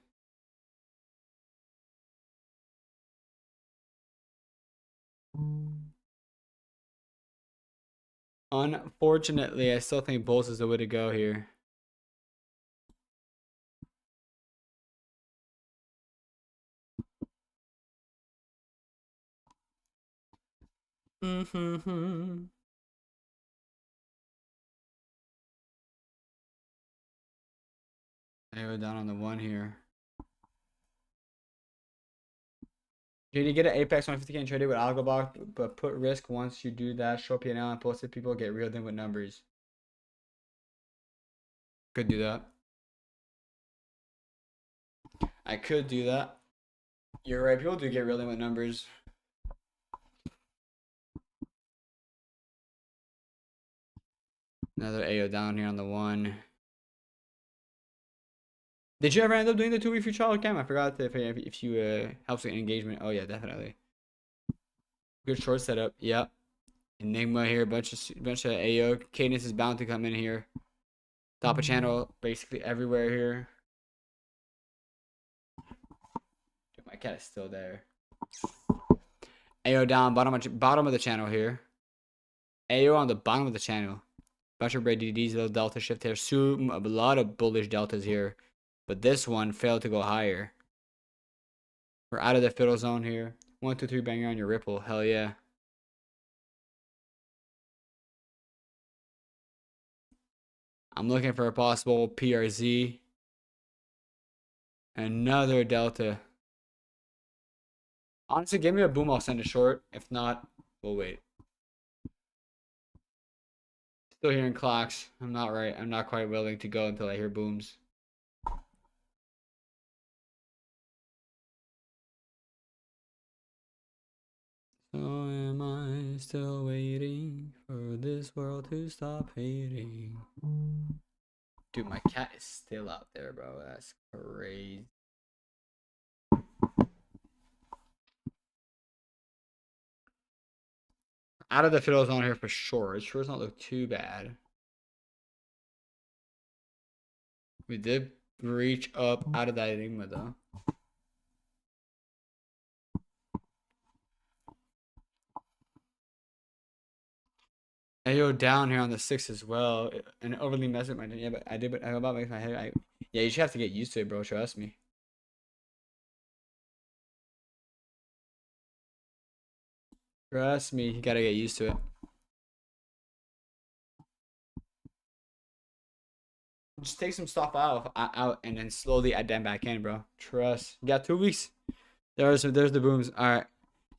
Speaker 1: Unfortunately, I still think bulls is the way to go here. I go down on the 1 here. Dude, you get an Apex 150K and trade it with AlgoBox, but put risk once you do that. Show P&L and post it. People get reeled in with numbers. Could do that. I could do that. You're right. People do get reeled in with numbers. Another AO down here on the 1. Did you ever end up doing the 2-week free trial cam? I forgot if you helps with engagement. Oh yeah, definitely. Good short setup. Yep. Enigma here, bunch of AO. Cadence is bound to come in here. Top of channel, basically everywhere here. Dude, my cat is still there. AO down, bottom of the channel here. AO on the bottom of the channel. Bunch of red DDs, little delta shift here. A lot of bullish deltas here. But this one failed to go higher. We're out of the fiddle zone here. 1, 2, 3, banger on your ripple. Hell yeah. I'm looking for a possible PRZ. Another delta. Honestly, give me a boom, I'll send it short. If not, we'll wait. Still hearing clocks. I'm not quite willing to go until I hear booms. So am I still waiting for this world to stop hating? Dude, my cat is still out there, bro. That's crazy. Out of the fiddle zone here for sure. It sure does not look too bad. We did reach up out of that enigma though. AO down here on the 6 as well. And overly messed my yeah, but I about make my head. Yeah, you just have to get used to it, bro. Trust me. Trust me, you gotta get used to it. Just take some stuff out and then slowly add them back in, bro. Trust. You got 2 weeks. There's the booms. All right.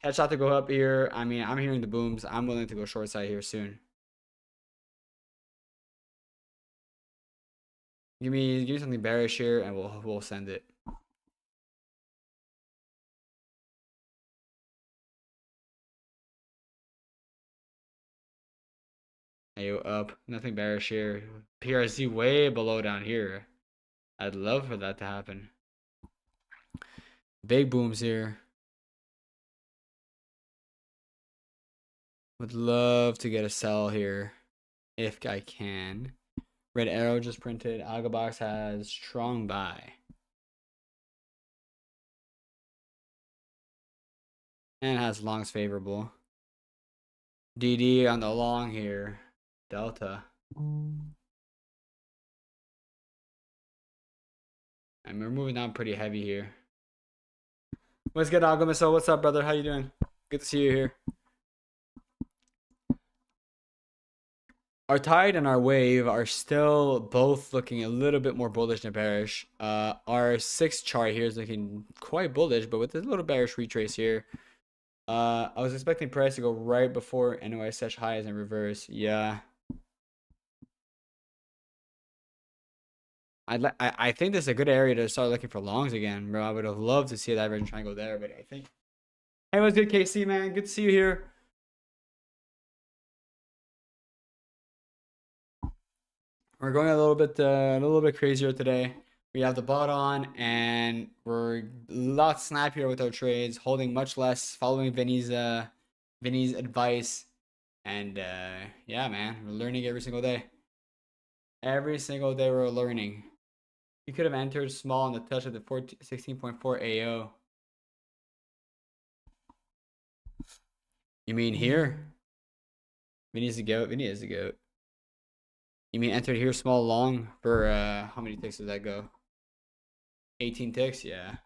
Speaker 1: Headshot to go up here. I mean, I'm hearing the booms. I'm willing to go short side here soon. Give me something bearish here, and we'll send it. AO up. Nothing bearish here. PRZ way below down here. I'd love for that to happen. Big booms here. Would love to get a sell here if I can. Red arrow just printed. AlgoBox has strong buy. And has longs favorable. DD on the long here. Delta. And we're moving down pretty heavy here. What's good, AlgoBox? What's up, brother? How you doing? Good to see you here. Our tide and our wave are still both looking a little bit more bullish than bearish. Our 6 chart here is looking quite bullish, but with a little bearish retrace here. I was expecting price to go right before NOI such highs in reverse. Yeah. I think this is a good area to start looking for longs again, bro. I would have loved to see a divergent triangle there, but I think. Hey, what's good, KC, man? Good to see you here. We're going a little bit crazier today. We have the bot on, and we're a lot snappier with our trades, holding much less, following Vinny's advice, and yeah, man, we're learning every single day. Every single day we're learning. You could have entered small on the touch of the 16.4 AO. You mean here? Vinny's the goat. Vinny is the goat. You mean entered here small long for how many ticks does that go? 18 ticks, yeah.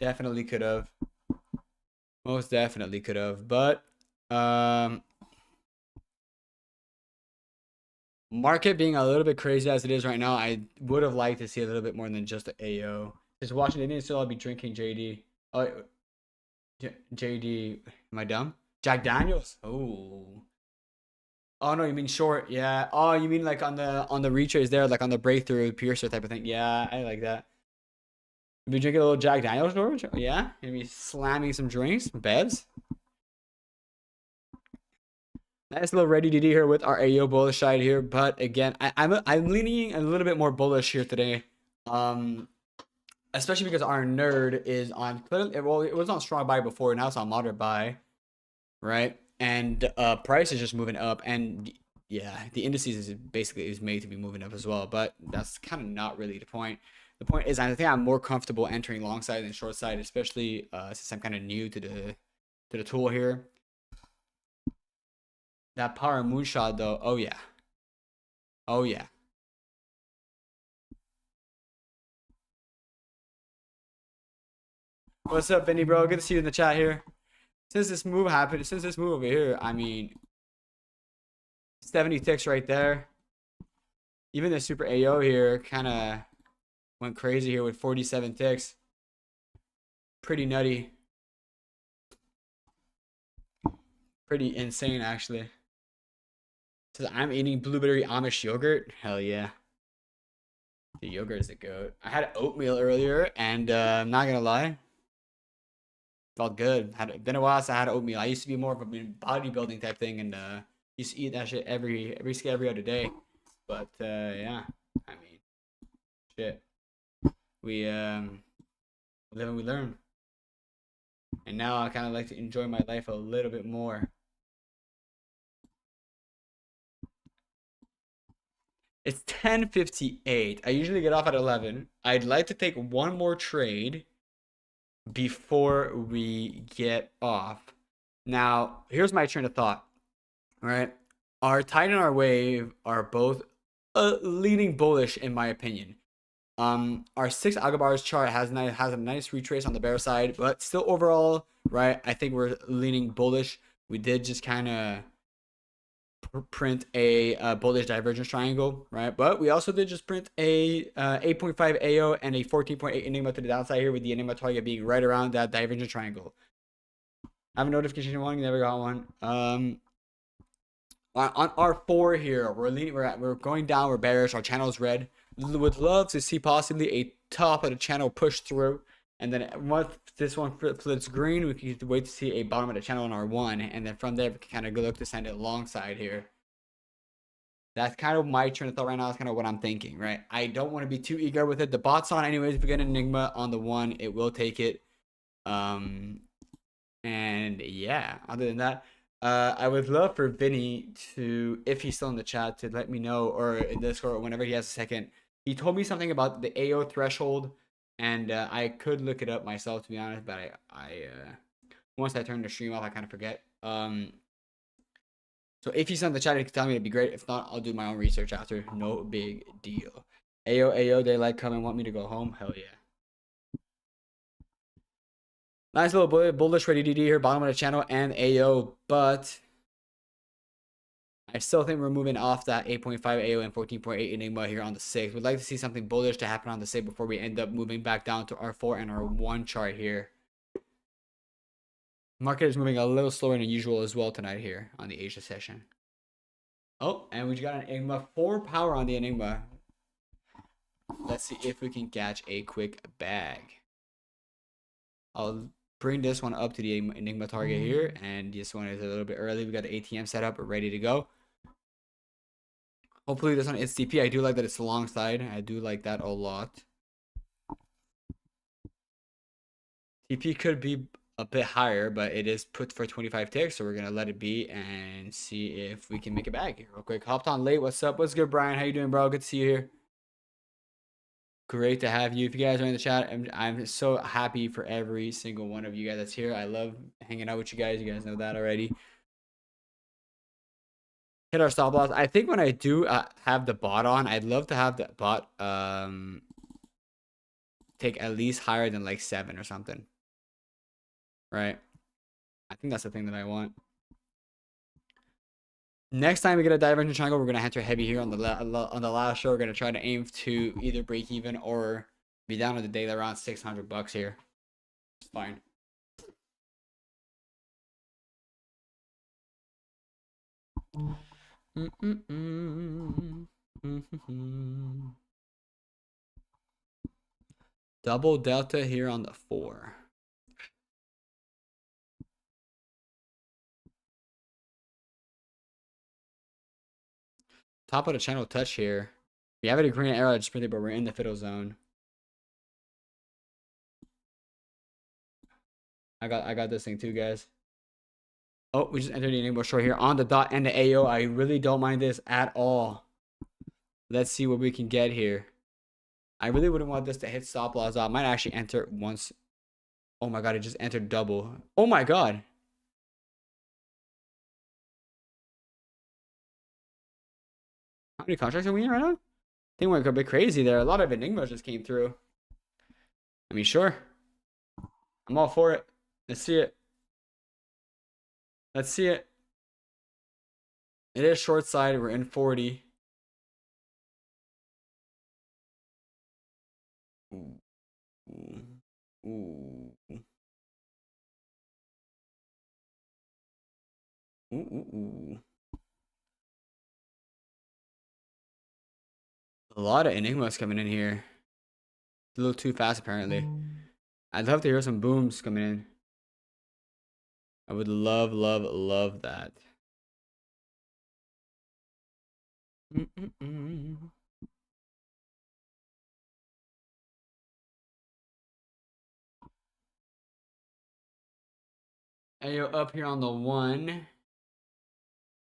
Speaker 1: Definitely could have. Most definitely could have. But market being a little bit crazy as it is right now, I would have liked to see a little bit more than just the AO. Just watching it, still I'll be drinking JD. Oh, JD, am I dumb? Jack Daniels. Oh. Oh no, you mean short? Yeah. Oh, you mean like on the retrace there, like on the breakthrough piercer type of thing? Yeah, I like that. You be drinking a little Jack Daniels, George? Yeah. You be slamming some drinks, bevs. Nice little ready to do here with our AO bullish side here, but again, I'm leaning a little bit more bullish here today. Especially because our nerd is on, well, it was on strong buy before, now it's on moderate buy, right? And price is just moving up, and yeah, the indices is basically made to be moving up as well, but that's kind of not really the point. The point is, I think I'm more comfortable entering long side than short side, especially since I'm kind of new to the tool here. That power moonshot though, oh yeah, oh yeah. What's up, Benny, bro? Good to see you in the chat here. Since this move happened, since this move over here, I mean, 70 ticks right there. Even the super AO here kind of went crazy here with 47 ticks. Pretty nutty. Pretty insane, actually. Says I'm eating blueberry Amish yogurt. Hell yeah. The yogurt is a goat. I had oatmeal earlier, and I'm not gonna lie, felt good. Had been a while since I had oatmeal. I used to be more of a bodybuilding type thing, and used to eat that shit every other day. But yeah, I mean, shit. We live and we learn. And now I kind of like to enjoy my life a little bit more. It's 10:58. I usually get off at 11. I'd like to take one more trade before we get off. Now, here's my train of thought. All right. Our tide and our wave are both leaning bullish in my opinion. Our 6 AlgoBox chart has a nice retrace on the bear side, but still overall, right? I think we're leaning bullish. We did just kind of print a bullish divergence triangle, right? But we also did just print a 8.5 AO and a 14.8 Enigma to the downside here, with the Enigma target being right around that divergence triangle. I have a notification one, never got one. On R4 here, we're going down, we're bearish, our channel is red. Would love to see possibly a top of the channel push through, and then once this one flips green, we can wait to see a bottom of the channel on R1, and then from there we can kind of look to send it alongside here. That's kind of my train of thought right now. That's kind of what I'm thinking, right? I don't want to be too eager with it. The bot's on anyways. If we get an Enigma on the 1, it will take it. And yeah, other than that, I would love for Vinny to, if he's still in the chat, to let me know, or in Discord, or whenever he has a second. He told me something about the AO threshold, and I could look it up myself, to be honest, but I once I turn the stream off, I kind of forget. So if he's on the chat, he can tell me, it'd be great. If not, I'll do my own research after. No big deal. AO, they like come and want me to go home. Hell yeah. Nice little bullish ready to do here, bottom of the channel and AO, but I still think we're moving off that 8.5 AO and 14.8 Enigma here on the 6. We'd like to see something bullish to happen on the 6 before we end up moving back down to our 4 and our 1 chart here. Market is moving a little slower than usual as well tonight here on the Asia session. Oh, and we got an Enigma, 4 power on the Enigma. Let's see if we can catch a quick bag. I'll bring this one up to the Enigma target here, and this one is a little bit early. We got the ATM set up, we're ready to go. Hopefully this one hits TP. I do like that it's the long side. I do like that a lot. TP could be a bit higher, but it is put for 25 ticks, so we're gonna let it be and see if we can make it back here real quick. Hopped on late. What's up? What's good, Brian? How you doing, bro? Good to see you here. Great to have you. If you guys are in the chat, I'm so happy for every single one of you guys that's here. I love hanging out with you guys. You guys know that already. Hit our stop loss. I think when I do have the bot on, I'd love to have the bot take at least higher than like 7 or something. Right? I think that's the thing that I want. Next time we get a divergent triangle, we're gonna enter heavy here on the last show. We're gonna try to aim to either break even or be down on the day around $600 here. It's fine. Double delta here on the 4. Top of the channel touch here. We have a green arrow just printed, but we're in the fiddle zone. I got this thing too, guys. Oh, we just entered the enigma short here on the dot and the AO. I really don't mind this at all. Let's see what we can get here. I really wouldn't want this to hit stop loss. I might actually enter once. Oh my god, it just entered double. Oh my god. How many contracts are we in right now? I think we're a bit crazy there. A lot of enigmas just came through. I mean, sure. I'm all for it. Let's see it. Let's see it. It is short side. We're in 40. Ooh. Ooh. Ooh. A lot of enigmas coming in here. It's a little too fast, apparently. I'd love to hear some booms coming in. I would love that. Ayo up here on the 1.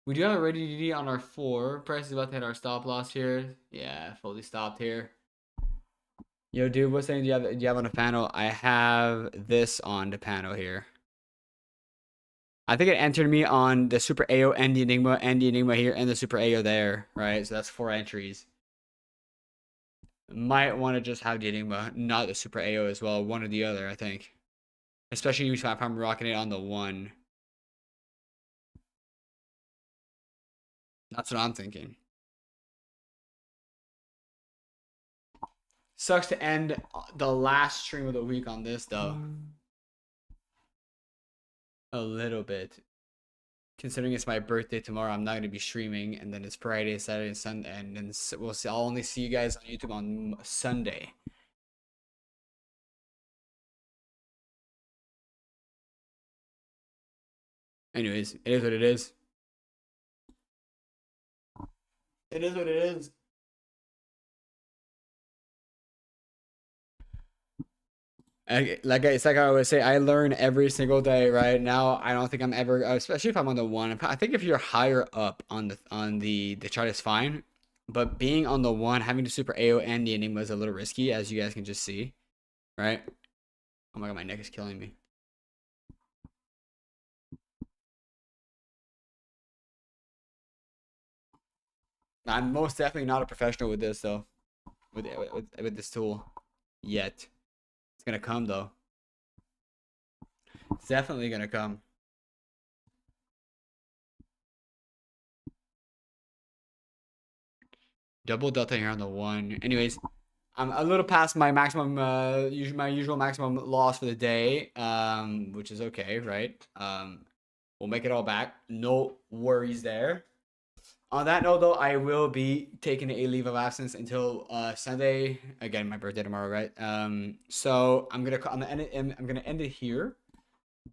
Speaker 1: We do have a ready DD on our 4. Price is about to hit our stop loss here. Yeah, fully stopped here. Yo, dude, what thing do you have on the panel? I have this on the panel here. I think it entered me on the Super AO and the Enigma here and the Super AO there, right? So that's 4 entries. Might want to just have the Enigma, not the Super AO as well. One or the other, I think. Especially if I'm rocking it on the 1. That's what I'm thinking. Sucks to end the last stream of the week on this, though. A little bit. Considering it's my birthday tomorrow, I'm not going to be streaming. And then it's Friday, Saturday, and Sunday. And then we'll see. I'll only see you guys on YouTube on Sunday. Anyways, it is what it is. It is what it is. It's like I always say, I learn every single day. Right now, I don't think I'm ever, especially if I'm on the 1. I think if you're higher up on the chart is fine, but being on the 1, having the Super AO and the Enigma is a little risky, as you guys can just see, right? Oh my god, my neck is killing me. I'm most definitely not a professional with this, though, with this tool yet. It's gonna come, though. It's definitely gonna come. Double delta here on the 1. Anyways, I'm a little past my maximum, my usual maximum loss for the day, which is okay, right? We'll make it all back. No worries there. On that note, though, I will be taking a leave of absence until Sunday. Again, my birthday tomorrow, right? So I'm gonna end it here.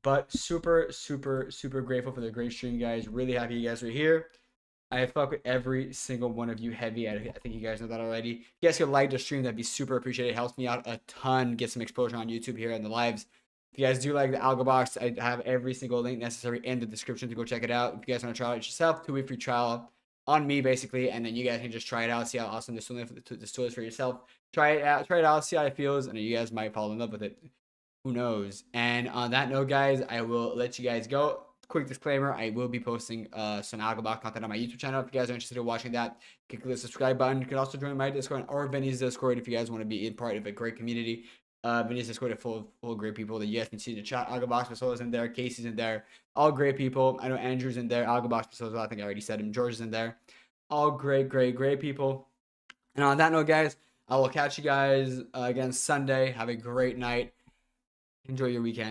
Speaker 1: But super, super, super grateful for the great stream, guys. Really happy you guys are here. I fuck with every single one of you heavy. I think you guys know that already. If you guys could like the stream, that'd be super appreciated. It helps me out a ton. Get some exposure on YouTube here in the lives. If you guys do like the AlgoBox, I have every single link necessary in the description to go check it out. If you guys want to try it yourself, 2-week free trial on me basically, and then you guys can just try it out, see how awesome this tool is for yourself. Try it out, see how it feels, and you guys might fall in love with it. Who knows? And on that note, guys, I will let you guys go. Quick disclaimer, I will be posting some AlgoBox content on my YouTube channel. If you guys are interested in watching that, you can click the subscribe button. You can also join my Discord or Vinny's Discord if you guys want to be in part of a great community. Vinny's Discord is full of great people that you guys can see in the chat. AlgoBox Paso's in there, Casey's in there, all great people. I know Andrew's in there, AlgoBox Paso's, I think I already said him. George is in there. All great, great, great people. And on that note, guys, I will catch you guys again Sunday. Have a great night. Enjoy your weekend.